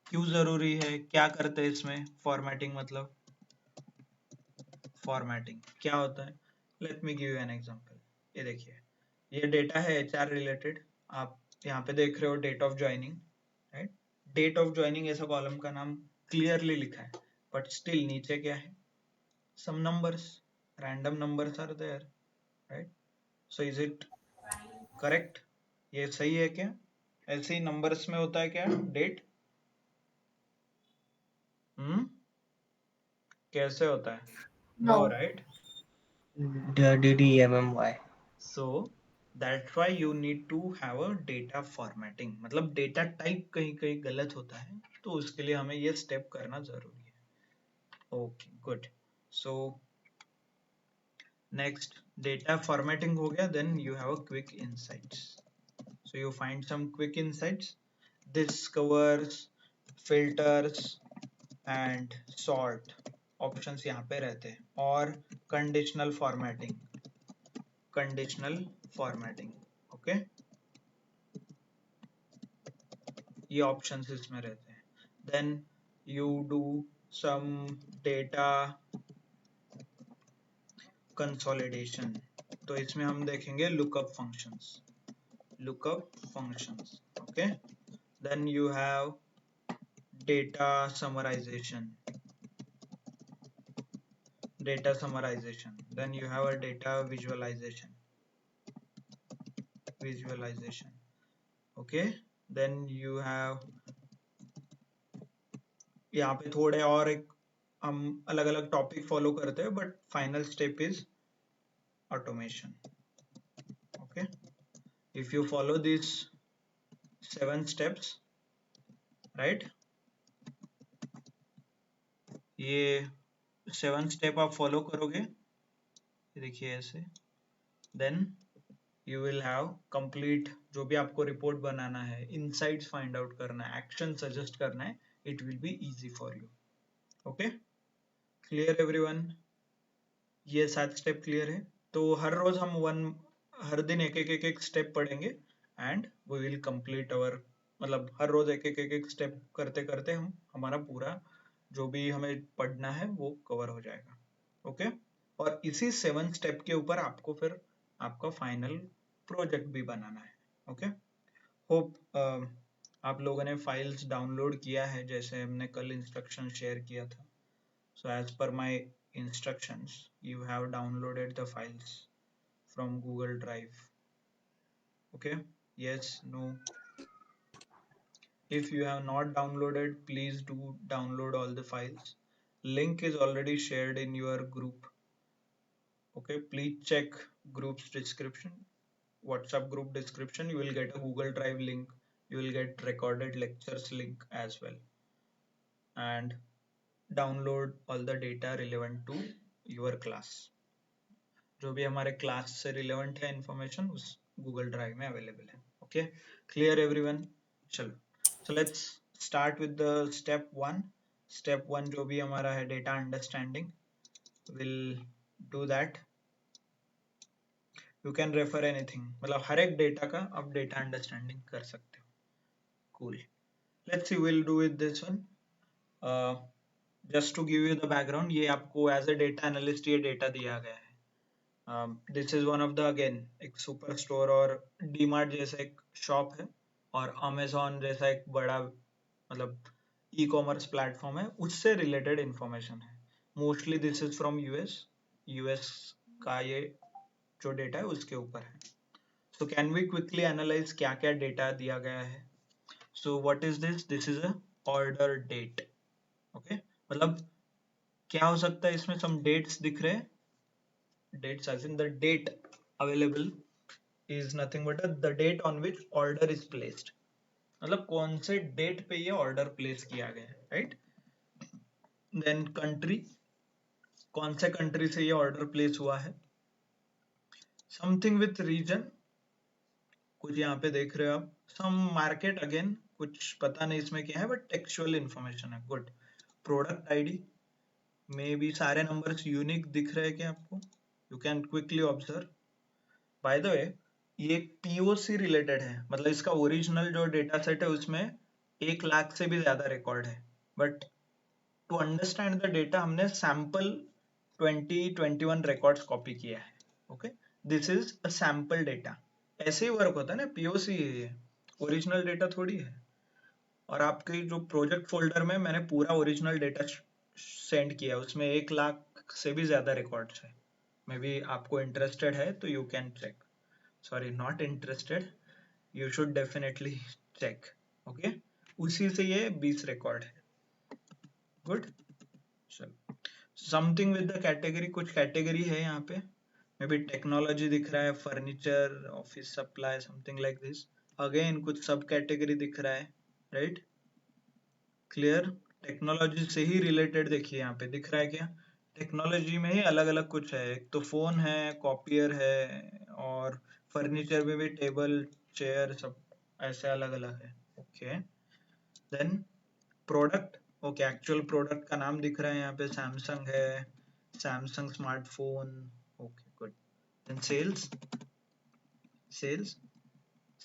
क्यों जरूरी है, क्या करते हैं इसमें? फॉर्मेटिंग मतलब फॉर्मेटिंग क्या होता है? Let me give you an example. ये देखिए, ये डेटा है एचआर रिलेटेड। आप यहाँ पे देख रहे हो date of joining, right? Date of joining ऐसा कॉलम का नाम क्लियरली लिखा है, बट स्टिल नीचे क्या है? Some numbers, random numbers are there, right? So is it correct? ये सही है क्या? ऐसे ही नंबर्स में होता है क्या डेट? कैसे होता है? No, No. Right? DDMMY. So that's why you need to have a data formatting, मतलब डेटा टाइप कहीं कहीं गलत होता है, तो उसके लिए हमें ये स्टेप करना जरूरी है। Okay, good. So next data formatting हो गया, then you have a quick insights. So you find some quick insights. This covers filters and sort options यहाँ पे रहते हैं, और कंडीशनल फॉर्मेटिंग, ओके, ये ऑप्शंस इसमें रहते हैं। Then you do some data consolidation, तो इसमें हम देखेंगे lookup functions, okay. Then you have data summarisation, then you have a data visualization, okay। then you have, यहाँ पे थोड़े और एक हम अलग अलग टॉपिक फॉलो करते हैं, but final step is automation, okay. If you follow this 7 steps, right, ये 7 स्टेप आप फॉलो करोगे, देखिए ऐसे, then you will have complete, जो भी आपको रिपोर्ट बनाना है, इनसाइट्स फाइंड आउट करना है, एक्शन सजेस्ट करना है, it will be easy for you, okay. Clear everyone? ये 7 स्टेप क्लियर है? तो हर रोज हम हर दिन एक स्टेप पढ़ेंगे, and we will complete our, मतलब हर रोज एक स्टेप करते करते हम हमारा पूरा जो भी हमें पढ़ना है वो कवर हो जाएगा, ओके। और इसी 7 स्टेप के ऊपर आपको फिर आपका फाइनल प्रोजेक्ट भी बनाना है, ओके। होप आप लोगों ने फाइल्स डाउनलोड किया है, जैसे हमने कल इंस्ट्रक्शन शेयर किया था। So as per my instructions, you have downloaded the files from Google Drive. Okay? Yes, no. If you have not downloaded, please do download all the files. Link is already shared in your group. Okay, please check group's description, WhatsApp group description. You will get a Google Drive link. You will get recorded lectures link as well. And download all the data relevant to your class. जो भी हमारे class से relevant है information उस Google drive में available है, okay. Clear everyone? चलो, so let's start with the step one जो भी हमारा है data understanding, will do that. You can refer anything, मतलब हर एक डेटा का आप डेटा अंडरस्टैंडिंग कर सकते हो, cool. Let's see, will do with this one. Just to give you the background, ये आपको एज अ डेटा एनालिस्ट ये डेटा दिया गया है। This is one of the, again, एक सुपर स्टोर और डीमार्ट जैसा एक शॉप है, और अमेजोन जैसा एक बड़ा, मतलब ई कॉमर्स प्लेटफॉर्म है, उससे रिलेटेड इंफॉर्मेशन है। Mostly this is from US का ये जो डेटा है उसके ऊपर है। So can we quickly analyse क्या क्या डेटा दिया गया है? So what is this? This is a order date, okay. मतलब क्या हो सकता है इसमें? सम डेट्स दिख रहे हैं, dates as in the date available is nothing but the date on which order is placed, मतलब कौन से डेट पे ये ऑर्डर प्लेस किया गया है, राइट। देन कंट्री, कौन से कंट्री से ये ऑर्डर प्लेस हुआ है। समथिंग विथ रीजन, कुछ यहाँ पे देख रहे हो आप, सम मार्केट अगेन, कुछ पता नहीं इसमें क्या है, बट टेक्सचुअल इन्फॉर्मेशन है। गुड। प्रोडक्ट आईडी में भी सारे नंबर्स यूनिक दिख रहे हैं क्या आपको? You can quickly observe. Bye the वे, ये एक पीओसी रिलेटेड है, मतलब इसका ओरिजिनल जो डेटा सेट है उसमें 1 लाख से भी ज्यादा रिकॉर्ड है, but to understand the data हमने सैंपल 2021 रिकॉर्ड्स कॉपी किया है। Okay, this is a sample data. ऐसे ही वर्क होता है ना, पीओसी है ये, ओरिजिनल डेटा थोड़ी है। और आपके जो प्रोजेक्ट फोल्डर में मैंने पूरा ओरिजिनल डेटा सेंड किया, उसमें 1 लाख से भी ज्यादा रिकॉर्ड्स है। मे बी आपको इंटरेस्टेड है तो you can check. Sorry, not interested, you should definitely check. Okay, उसी से ये 20 रिकॉर्ड है। गुड। चलो, समथिंग विद द कैटेगरी, कुछ कैटेगरी है यहाँ पे। मे बी टेक्नोलॉजी दिख रहा है, furniture, office supply, something like this. Again कुछ सब कैटेगरी दिख रहा है, राइट? क्लियर? टेक्नोलॉजी से ही रिलेटेड देखिए यहाँ पे दिख रहा है क्या? टेक्नोलॉजी में ही अलग अलग कुछ है, एक तो फोन है, कॉपियर है, और फर्नीचर में भी टेबल, चेयर, सब ऐसे अलग अलग है। Okay, then product. Okay, actual product का नाम दिख रहा है यहाँ पे, सैमसंग है, Samsung smartphone. Okay, good. Then sales, sales,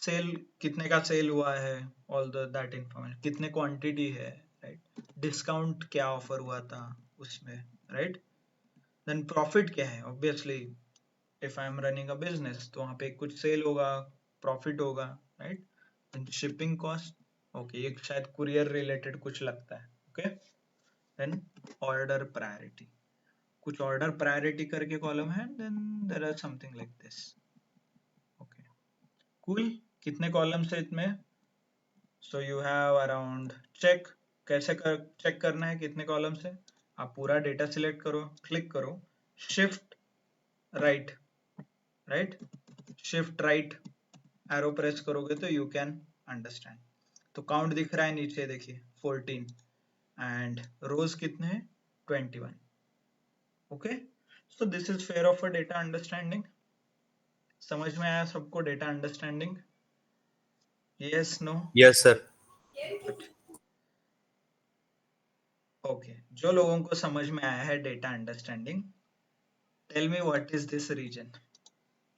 sale कितने का सेल हुआ है, ऑल द दैट इंफॉर्मेशन, कितने क्वांटिटी है, राइट? डिस्काउंट क्या ऑफर हुआ था उसमें, राइट? देन प्रॉफिट क्या है, obviously if I am running a business तो वहां पे कुछ सेल होगा, प्रॉफिट होगा, right? Then shipping cost, okay, ये शायद कुरियर रिलेटेड कुछ लगता है। ओके, देन ऑर्डर प्रायोरिटी, कुछ ऑर्डर प्रायोरिटी करके कॉलम है, then there are something like this. Okay, cool. कितने कॉलम्स है इसमें? So you have around, check, कैसे चेक करना है कितने कॉलम से? आप पूरा डेटा सिलेक्ट करो, क्लिक करो, shift right, right, shift right arrow press करोगे तो यू कैन अंडरस्टैंड। तो काउंट दिख रहा है नीचे, देखिए 14, एंड रोज कितने हैं? 21। Okay, so this is fair of a data understanding. समझ में आया सबको data understanding? Yes, no? Yes sir. Okay, जो लोगों को समझ में आया है data understanding, tell me what is this region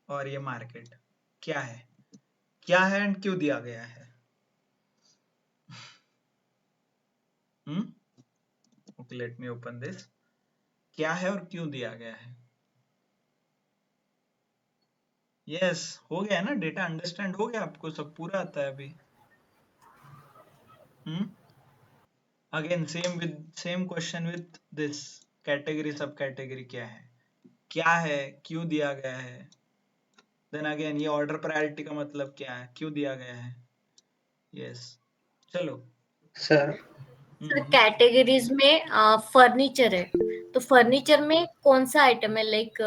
और ये मार्केट क्या है, क्या है एंड क्यों दिया गया है? Okay, let me open this. क्या है और क्यों दिया गया है? यस, हो गया ना, डेटा अंडरस्टैंड हो गया आपको, सब पूरा आता है अभी? Again same question with this category, सब कैटेगरी क्या है, क्यों दिया गया है? देन अगेन ये ऑर्डर प्रायोरिटी का मतलब क्या है, क्यों दिया गया है? यस, चलो। सर सर कैटेगरीज में फर्नीचर है, तो फर्नीचर में कौन सा आइटम है, लाइक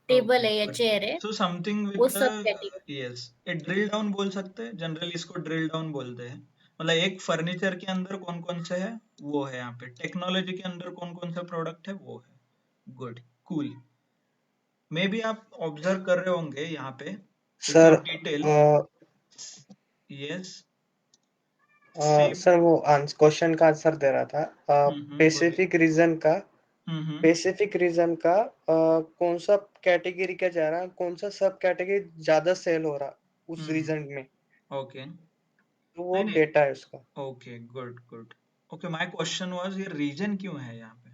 टेबल है या चेयर है, सो समथिंग वो विद सब कैटेगरी। यस, ये ड्रिल डाउन बोल सकते हैं, जनरली इसको ड्रिल डाउन बोलते हैं। मतलब एक फर्नीचर के अंदर कौन कौन से है वो है, यहाँ पे टेक्नोलॉजी के अंदर कौन कौन सा प्रोडक्ट है वो है। Good, cool. मे बी आप ऑब्जर्व कर रहे होंगे यहाँ पे in sir detail. Yes, same. Sir वो क्वेश्चन का आंसर दे रहा था। बोलिए। स्पेसिफिक रीजन का, हम्म। स्पेसिफिक रीजन का कौन सा कैटेगरी का जा रहा, कौन सा सब कैटेगरी ज्यादा सेल हो रहा उस रीजन में, ओके, तो वो नहीं नहीं, डेटा है उसका। Okay, good good. Okay, my question was ये रीजन क्यों है यहाँ पे?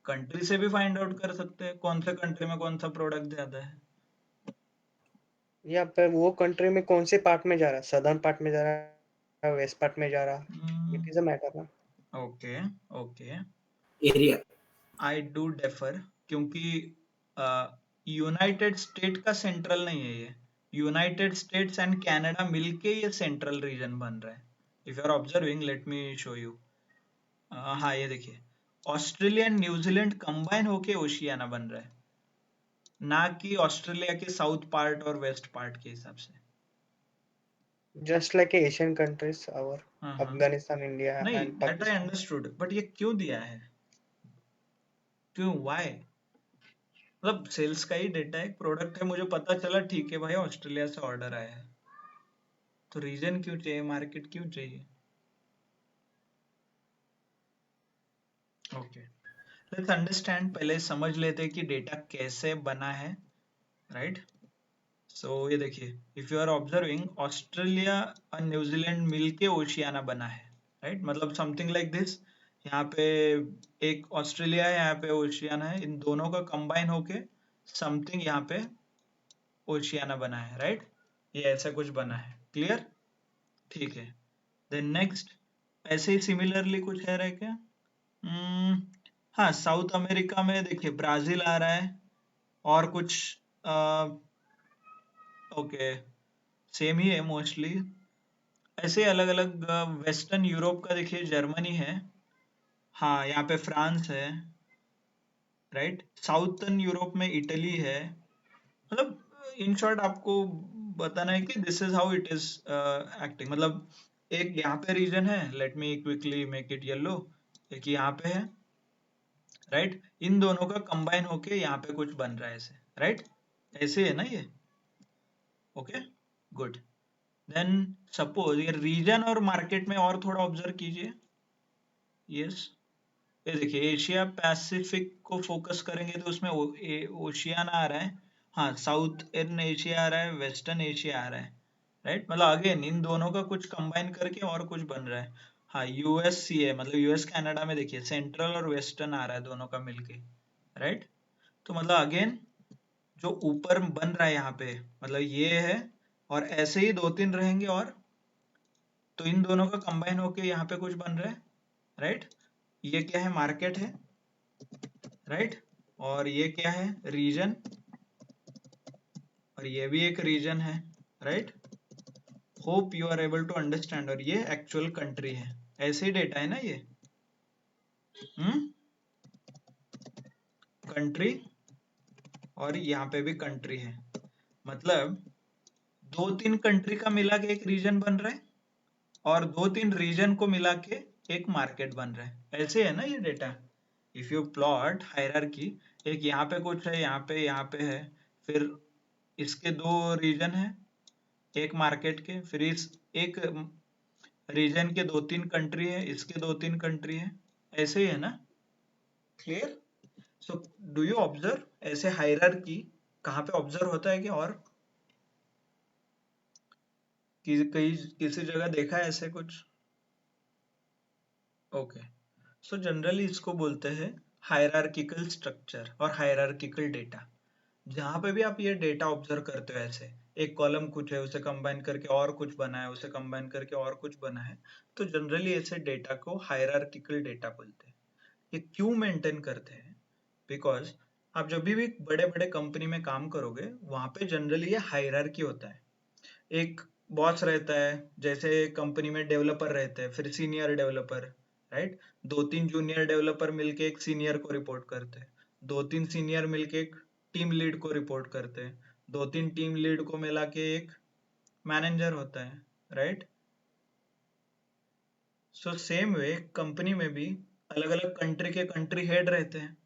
कंट्री से भी फाइंड आउट कर सकते हैं कौन से कंट्री में कौन सा प्रोडक्ट ज्यादा है। या पे वो कंट्री में कौन से पार्ट में जा रहा है, सदर्न पार्ट में जा रहा है, वेस्ट पार्ट में जा रहा, इट इज अ मैटर ना। Okay, okay, area. I do defer, क्योंकि यूनाइटेड स्टेट का सेंट्रल नहीं है ये, यूनाइटेड स्टेट्स एंड कनाडा मिलके ये सेंट्रल रीजन बन रहा है। If you are observing, let me show you. हाँ, ये देखिए, ऑस्ट्रेलिया एंड न्यूजीलैंड कंबाइन होके ओशियाना बन रहा है, ना कि ऑस्ट्रेलिया के साउथ पार्ट और वेस्ट पार्ट के हिसाब से। जस्ट लाइक एशियन कंट्रीज और हाँ, अफगानिस्तान, इंडिया नहीं, and that I Pakistan. Understood, but ये क्यों दिया है, क्यों, व्हाई? मतलब सेल्स का ही डेटा है, प्रोडक्ट है, मुझे पता चला, ठीक है भाई, ऑस्ट्रेलिया से ऑर्डर आया है, तो रीजन क्यों चाहिए, मार्केट क्यों चाहिए? ओके, लेट्स अंडरस्टैंड, पहले समझ लेते हैं कि डेटा कैसे बना है, राइट? सो ये देखिए, if you are observing, Australia और न्यूजीलैंड मिलके ओशियाना बना है, राइट? मतलब समथिंग लाइक दिस। यहाँ पे एक ऑस्ट्रेलिया है, यहाँ पे ओशियाना है, इन दोनों का कंबाइन होके समथिंग यहाँ पे ओशियाना बना है, राइट? ये ऐसा कुछ बना है, क्लियर? ठीक है, देन नेक्स्ट, ऐसे ही सिमिलरली कुछ है रहा है क्या? हाँ, साउथ अमेरिका में देखिए ब्राजील आ रहा है, और कुछ ओके सेम ही है मोस्टली। ऐसे अलग अलग वेस्टर्न यूरोप का देखिए जर्मनी है, हाँ यहाँ पे फ्रांस है, राइट? साउथर्न यूरोप में इटली है। मतलब इन शॉर्ट आपको बताना है कि this is how it is acting. मतलब एक यहाँ पे रीजन है, let me quickly make it yellow, एक यहाँ पे है, राइट? इन दोनों का कंबाइन होके यहाँ पे कुछ बन रहा है ऐसे, राइट? ऐसे है ना ये, ओके गुड। देन सपोज ये रीजन और मार्केट में और थोड़ा ऑब्जर्व कीजिए, यस ये देखिए एशिया पैसिफिक को फोकस करेंगे तो उसमें ओशियाना आ रहा है, हाँ साउथ इन एशिया आ रहा है, वेस्टर्न एशिया आ रहा है, राइट? मतलब अगेन इन दोनों का कुछ कंबाइन करके और कुछ बन रहा है। हाँ यूएससीए मतलब यूएस कनाडा में देखिए सेंट्रल और वेस्टर्न आ रहा है दोनों का मिलके, राइट? तो मतलब अगेन जो ऊपर बन रहा है यहाँ पे, मतलब ये है, और ऐसे ही दो तीन रहेंगे, और तो इन दोनों का कंबाइन होके यहाँ पे कुछ बन रहा है, राइट? ये क्या है, मार्केट है, राइट? और ये क्या है, रीजन, और ये भी एक रीजन है, right? Hope you are able to understand. और ये एक्चुअल कंट्री है, ऐसे ही डेटा है ना ये, कंट्री, और यहाँ पे भी कंट्री है, मतलब दो तीन कंट्री का मिला के एक रीजन बन रहा है, और दो तीन रीजन को मिला के एक मार्केट बन रहा है, ऐसे है ना ये data. If you plot hierarchy, एक यहाँ पे कुछ है, यहाँ पे है, फिर इसके दो रीजन है, एक मार्केट के, फिर इस एक रीजन के दो तीन कंट्री है, इसके दो तीन कंट्री है, ऐसे ही है ना, clear? So do you observe ऐसे हायरार्की कहाँ पे ऑब्जर्व होता है, कि और कहीं किसी जगह देखा है ऐसे कुछ? ओके, सो जनरली इसको बोलते हैं हायरार्किकल स्ट्रक्चर और हायरार्किकल डेटा। जहां पे भी आप ये डेटा ऑब्जर्व करते हो, ऐसे एक कॉलम कुछ है, उसे कंबाइन करके और कुछ बना है, उसे कंबाइन करके और कुछ बना है, तो जनरली ऐसे डेटा को हायरार्किकल डेटा बोलते हैं। ये क्यों मेंटेन करते हैं? बिकॉज आप जब भी बड़े बड़े कंपनी में काम करोगे, वहां पे जनरली ये हायरार्की होता है। एक बॉस रहता है, जैसे कंपनी में डेवलपर रहते हैं, फिर सीनियर डेवलपर, राइट? दो तीन जूनियर डेवलपर मिलके एक सीनियर को रिपोर्ट करते हैं, दो तीन सीनियर मिलके एक टीम लीड को रिपोर्ट करते हैं, दो तीन टीम लीड को मिला के एक मैनेजर होता है, right? So same way company में भी अलग अलग कंट्री के कंट्री हेड रहते हैं,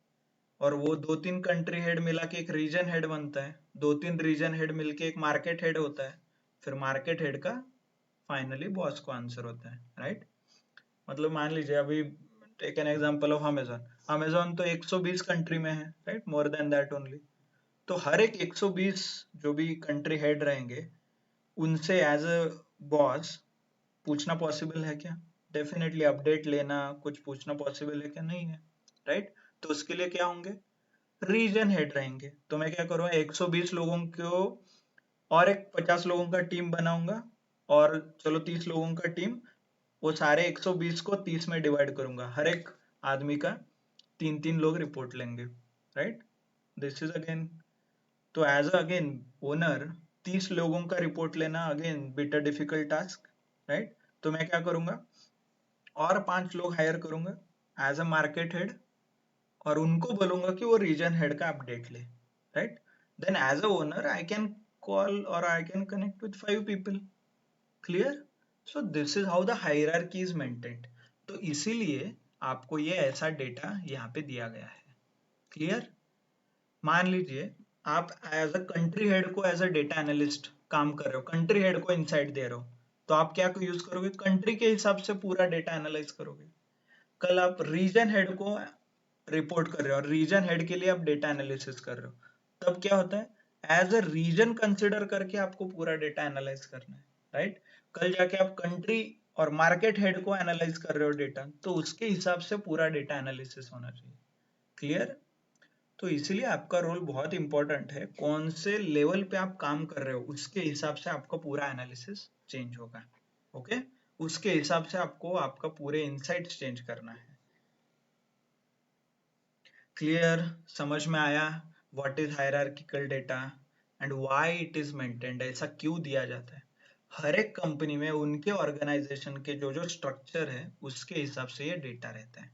और वो दो तीन कंट्री हेड मिला के एक रीजन हेड बनता है, दो तीन रीजन हेड मिलके एक मार्केट हेड होता है, फिर मार्केट हेड का फाइनली बॉस को आंसर होता है, राइट? मतलब मान लीजिए अभी take an example of Amazon, Amazon तो 120 कंट्री में है, right? More than that only. तो हर एक 120 जो भी कंट्री हेड रहेंगे, उनसे एज अ बॉस पूछना पॉसिबल है क्या? डेफिनेटली अपडेट लेना, कुछ पूछना पॉसिबल है क्या? नहीं है, राइट? तो उसके लिए क्या होंगे, रीजन हेड रहेंगे। तो मैं क्या करूँगा, 120 लोगों को और एक 50 लोगों का टीम बनाऊंगा, और चलो 30 लोगों का टीम, वो सारे 120 को 30 में डिवाइड करूंगा, हर एक आदमी का तीन तीन लोग रिपोर्ट लेंगे, राइट? दिस इज अगेन, तो एज अगेन ओनर 30 लोगों का रिपोर्ट लेना again bitter difficult task, right? तो मैं क्या करूंगा, और 5 लोग हायर करूंगा एज अ मार्केट हेड, और उनको बोलूंगा कि वो रीजन हेड का अपडेट ले, right? Then as a owner I can call और I can connect with 5 people, clear? So this is how the hierarchy is maintained. तो इसीलिए आपको ये ऐसा डेटा यहाँ पे दिया गया है, क्लियर? मान लीजिए आप एज अ कंट्री हेड को एज अ डेटा एनालिस्ट काम कर रहे हो, कंट्री हेड को इनसाइट दे रहे हो, तो आप क्या यूज करोगे, कंट्री के हिसाब से पूरा डेटा एनालाइज करोगे। कल आप रीजन हेड को रिपोर्ट कर रहे हो और रीजन हेड के लिए आप डेटा एनालिसिस कर रहे हो, तब क्या होता है, एज अ रीजन कंसिडर करके आपको पूरा डेटा एनालाइज करना है, राइट। कल जाके आप कंट्री और मार्केट हेड को एनालाइज कर रहे हो डेटा, तो उसके हिसाब से पूरा डेटा एनालिसिस होना चाहिए। क्लियर। तो इसीलिए आपका रोल बहुत इंपॉर्टेंट है, कौन से लेवल पे आप काम कर रहे हो उसके हिसाब से आपका पूरा एनालिसिस चेंज होगा। ओके, उसके हिसाब से आपको आपका पूरे इनसाइट्स चेंज करना है। क्लियर, समझ में आया what is hierarchical data and why it is maintained, ऐसा क्यों दिया जाता है। हर एक कंपनी में उनके ऑर्गेनाइजेशन के जो जो स्ट्रक्चर है उसके हिसाब से ये डेटा रहता है।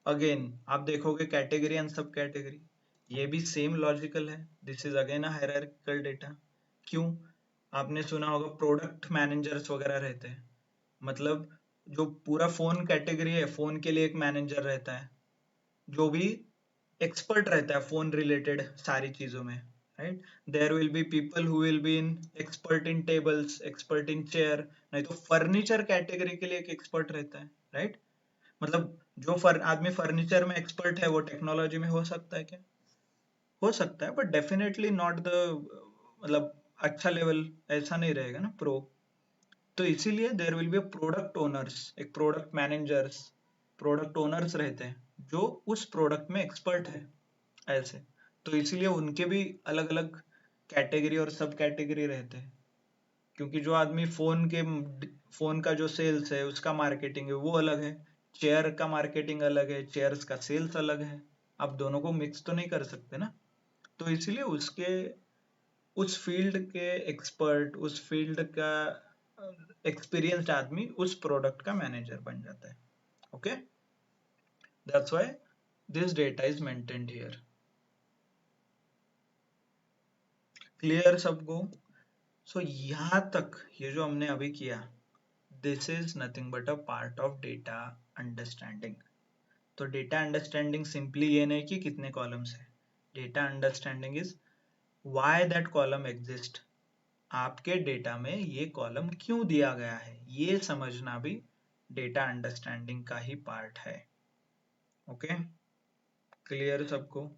अगेन आप देखोगे कैटेगरी एंड सब कैटेगरी, ये भी सेम लॉजिकल है, this is again a hierarchical data. क्यों, आपने सुना होगा प्रोडक्ट मैनेजर्स वगैरह रहते हैं, मतलब जो पूरा फोन कैटेगरी है, फोन के लिए एक मैनेजर रहता है जो भी एक्सपर्ट रहता है फोन रिलेटेड सारी चीजों में, right. There will be people who will be in expert in tables, expert in chair, नहीं तो फर्नीचर कैटेगरी के लिए एक एक्सपर्ट रहता है, राइट। मतलब जो आदमी फर्नीचर में एक्सपर्ट है वो टेक्नोलॉजी में हो सकता है क्या, हो सकता है, बट डेफिनेटली नॉट द, मतलब अच्छा लेवल ऐसा नहीं रहेगा ना प्रो। तो इसीलिए there will be product owners, एक प्रोडक्ट मैनेजर्स, प्रोडक्ट ओनर्स रहते हैं जो उस प्रोडक्ट में एक्सपर्ट है ऐसे। तो इसीलिए उनके भी अलग अलग कैटेगरी और सब कैटेगरी रहते हैं, क्योंकि जो आदमी फोन का जो सेल्स है उसका मार्केटिंग है वो अलग है, चेयर का मार्केटिंग अलग है, चेयर्स का सेल्स अलग है, आप दोनों को मिक्स तो नहीं कर सकते ना। तो इसलिए उसके उस फील्ड के एक्सपर्ट, उस फील्ड का एक्सपीरियंस्ड आदमी उस प्रोडक्ट का मैनेजर बन जाता है। Okay, that's why this data is maintained here. Clear सबको। सो यहाँ तक ये जो हमने अभी किया, this is nothing but a part of data understanding. तो डेटा अंडरस्टैंडिंग सिंपली ये नहीं कि कितने कॉलम्स है, data understanding is why that column exist, आपके डेटा में ये कॉलम क्यों दिया गया है, ये समझना भी डेटा अंडरस्टैंडिंग का ही पार्ट है। ओके, क्लियर सबको।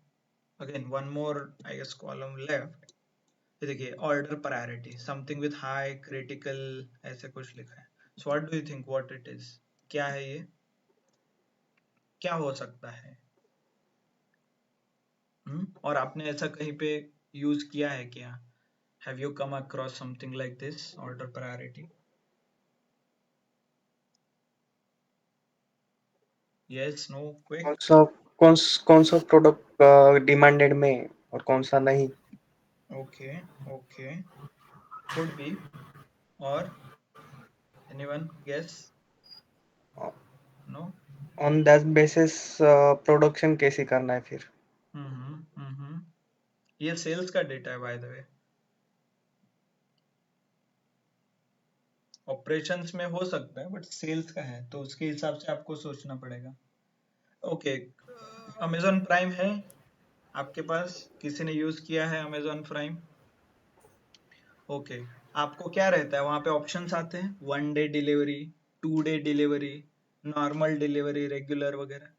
Again one more I guess column left, ये देखिए order priority, something with high critical ऐसे कुछ लिखा है। So what do you think what it is, क्या है ये, क्या हो सकता है। और आपने ऐसा कहीं पे यूज किया है क्या, have you come across something like this order priority. Yes, no, कौन क्विक। सा कौन सा प्रोडक्ट डिमांडेड में और कौन सा नहीं। Okay, okay, could be, or anyone guess, no। On that basis production कैसे करना है फिर। हम्म, ये सेल्स का डेटा है बाय द वे, ऑपरेशंस में हो सकता है बट सेल्स का है तो उसके हिसाब से आपको सोचना पड़ेगा। ओके, अमेजॉन प्राइम है आपके पास, किसी ने यूज किया है अमेजॉन प्राइम। ओके, आपको क्या रहता है वहां पे, ऑप्शंस आते हैं 1 day delivery, 2 day delivery, normal delivery, regular वगैरह।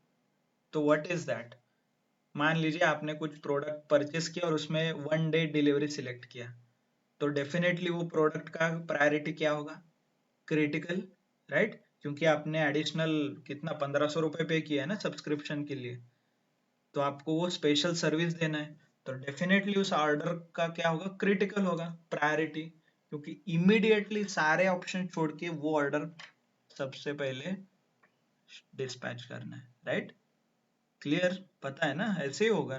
तो व्हाट इज दैट, मान लीजिए आपने कुछ प्रोडक्ट परचेस किया और उसमें 1 डे डिलीवरी सिलेक्ट किया, तो डेफिनेटली वो प्रोडक्ट का प्रायोरिटी क्या होगा, क्रिटिकल, राइट, क्योंकि आपने एडिशनल कितना 1500 रुपये पे किया है ना सब्सक्रिप्शन के लिए, तो आपको वो स्पेशल सर्विस देना है, तो डेफिनेटली उस ऑर्डर का क्या होगा, क्रिटिकल होगा, प्रायोरिटी, क्योंकि इमीडिएटली सारे ऑप्शन छोड़ के वो ऑर्डर सबसे पहले डिस्पैच करना है, राइट। क्लियर, पता है ना, ऐसे ही होगा।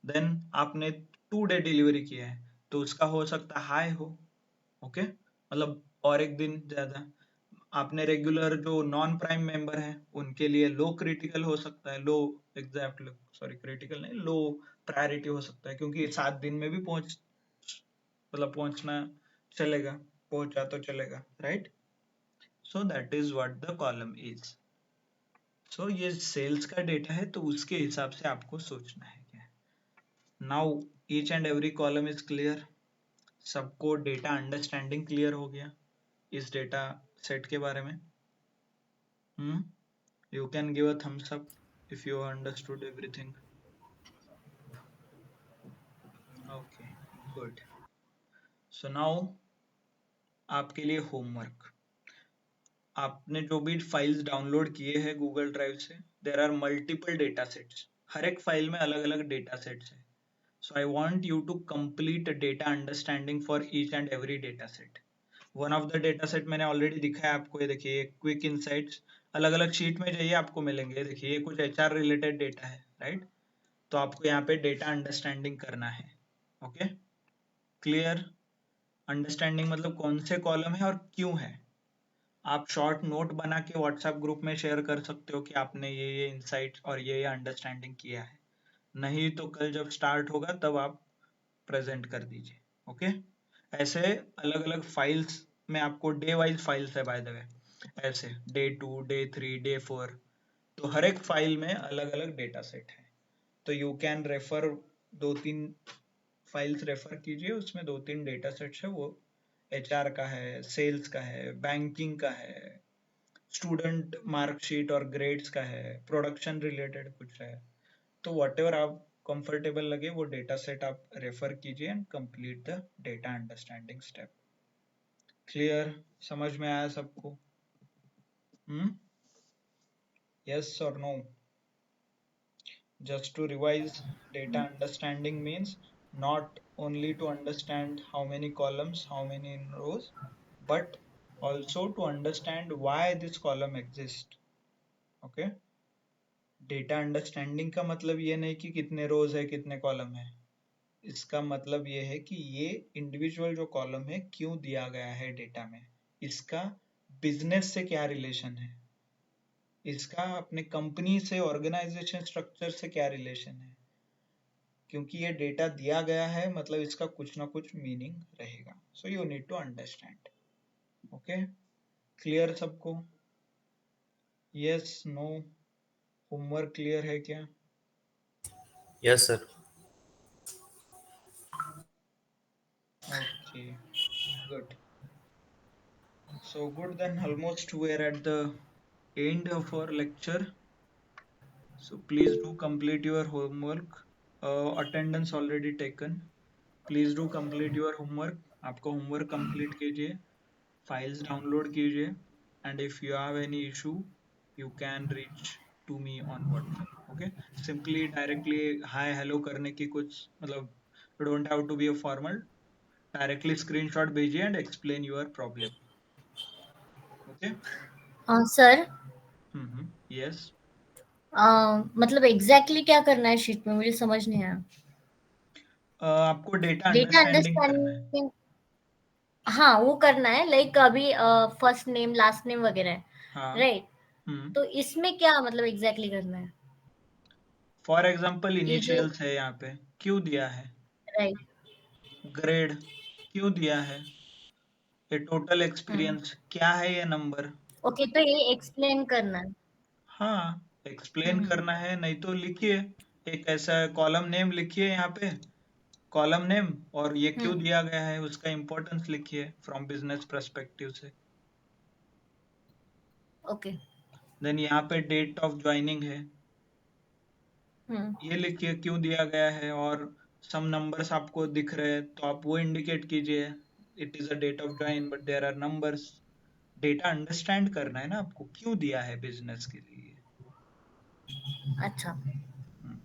देन आपने 2 डे डिलीवरी किया है तो उसका हो सकता है हाई हो, ओके, मतलब और एक दिन ज्यादा। आपने रेगुलर जो नॉन प्राइम मेंबर है उनके लिए लो क्रिटिकल हो सकता है, लो एग्जैक्ट, सॉरी क्रिटिकल नहीं, लो प्रायोरिटी हो सकता है, क्योंकि 7 दिन में भी मतलब पहुंचना चलेगा, पहुंचा तो चलेगा, right. So that is what the column is. So ये सेल्स का डेटा है तो उसके हिसाब से आपको सोचना है क्या। Now each and every column is clear, सबको डेटा अंडरस्टैंडिंग क्लियर हो गया। इस डेटा सेट के बारे में? You can give a thumbs up if you understood everything. Okay, good. So now आपके लिए होमवर्क। आपने जो भी फाइल्स डाउनलोड किए हैं गूगल ड्राइव से, there are multiple data sets, हर एक फाइल में अलग अलग डेटा सेट्स है। So I want you to complete data understanding for each and every data set. One of the data set मैंने ऑलरेडी दिखाया आपको, ये देखिए क्विक इनसाइट्स, अलग अलग शीट में जाइए आपको मिलेंगे। देखिए ये कुछ एचआर रिलेटेड डेटा है, राइट? तो आपको यहाँ पे डेटा अंडरस्टैंडिंग करना है। Okay, clear? अंडरस्टैंडिंग मतलब कौन से कॉलम है और क्यों है। आप शॉर्ट नोट बना के व्हाट्सएप ग्रुप में शेयर कर सकते हो कि आपने ये इंसाइट और ये अंडरस्टैंडिंग किया है। नहीं तो कल जब स्टार्ट होगा तब आप प्रेजेंट कर दीजिए। ओके, ऐसे अलग अलग फाइल्स में आपको डे वाइज फाइल्स है बाय द वे, ऐसे डे 2, डे 3, डे 4, तो हर एक फाइल में अलग अलग डेटा सेट है। तो you can refer, 2-3 files refer कीजिए, उसमें 2-3 डेटा सेट्स है, वो एचआर का है, सेल्स का है, बैंकिंग का है, स्टूडेंट मार्कशीट और ग्रेड्स का है, प्रोडक्शन रिलेटेड कुछ है। तो व्हाटएवर आप कंफर्टेबल लगे वो डेटा सेट आप रेफर कीजिए and complete the data understanding step. Clear? समझ में आया सबको? यस और no? Just to revise, data understanding means not only to understand how many columns, how many rows, but also to understand why this column exists. Okay? Data understanding का मतलब ये नहीं कि कितने रोज है कितने कॉलम है, इसका मतलब ये है कि ये इंडिविजुअल जो कॉलम है क्यों दिया गया है डेटा में, इसका बिजनेस से क्या रिलेशन है, इसका अपने कंपनी से, ऑर्गेनाइजेशन स्ट्रक्चर से क्या रिलेशन है। क्योंकि ये डेटा दिया गया है मतलब इसका कुछ ना कुछ मीनिंग रहेगा। So you need to understand. Okay, clear सबको? Yes, no? होमवर्क क्लियर है क्या? Yes sir. Okay, good. So good, then almost we are at the end of our lecture. So please do complete your homework. Attendance already taken. Please do complete your homework. आपको homework complete कीजिए, files download कीजिए, and if you have any issue, you can reach to me on WhatsApp. Okay? Simply directly hi hello करने की कुछ मतलब, you don't have to be a formal. Directly screenshot भेजिए and explain your problem. Okay? Sir, Yes. मतलब exactly क्या करना है sheet में, मुझे समझ नहीं आया। आपको डेटा डेटा अंडरस्टैंडिंग करना है। अंडरस्टैंडिंग, हाँ वो करना है, लाइक अभी फर्स्ट नेम लास्ट नेम वगैरह है, हाँ। राइट? तो इसमें क्या मतलब एग्जैक्टली करना है? फॉर एग्जाम्पल ये जो, इनिशियल्स है, यहाँ पे क्यों दिया है, राइट, ग्रेड क्यों दिया है, ये टोटल हम्म, एक्सपीरियंस क्या है, ये नंबर। ओके, तो ये एक्सप्लेन करना है। हाँ, एक्सप्लेन हम्म, करना है, नहीं तो लिखिए एक ऐसा कॉलम नेम लिखिए यहाँ पे, कॉलम नेम, और ये क्यों हम्म, दिया गया है उसका इंपॉर्टेंस लिखिए फ्रॉम बिजनेस पर्सपेक्टिव से। ओके, देन यहाँ पे डेट ऑफ ज्वाइनिंग है, हम्म, ये लिखिए क्यों दिया गया है, और सम नंबर्स आपको दिख रहे हैं तो आप वो इंडिकेट कीजिए, it is a date of join but there are numbers. Data understand करना है ना आपको, क्यों दिया है बिजनेस के लिए। अच्छा, हम्म,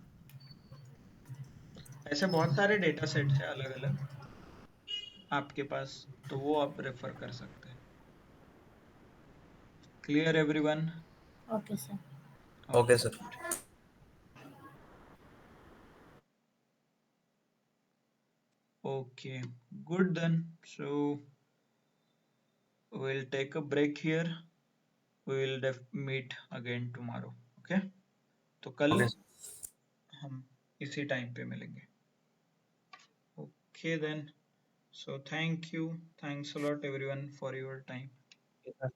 ऐसे बहुत सारे डेटा सेट्स हैं अलग अलग आपके पास, तो वो आप रेफर कर सकते हैं। Clear everyone? Okay sir. Okay okay, sir. Okay, good then. So we'll take a break here, we will meet again tomorrow. Okay, तो कल ओके हम इसी टाइम पे मिलेंगे। Okay then. So thank you. Thanks a lot everyone for your time. Sir.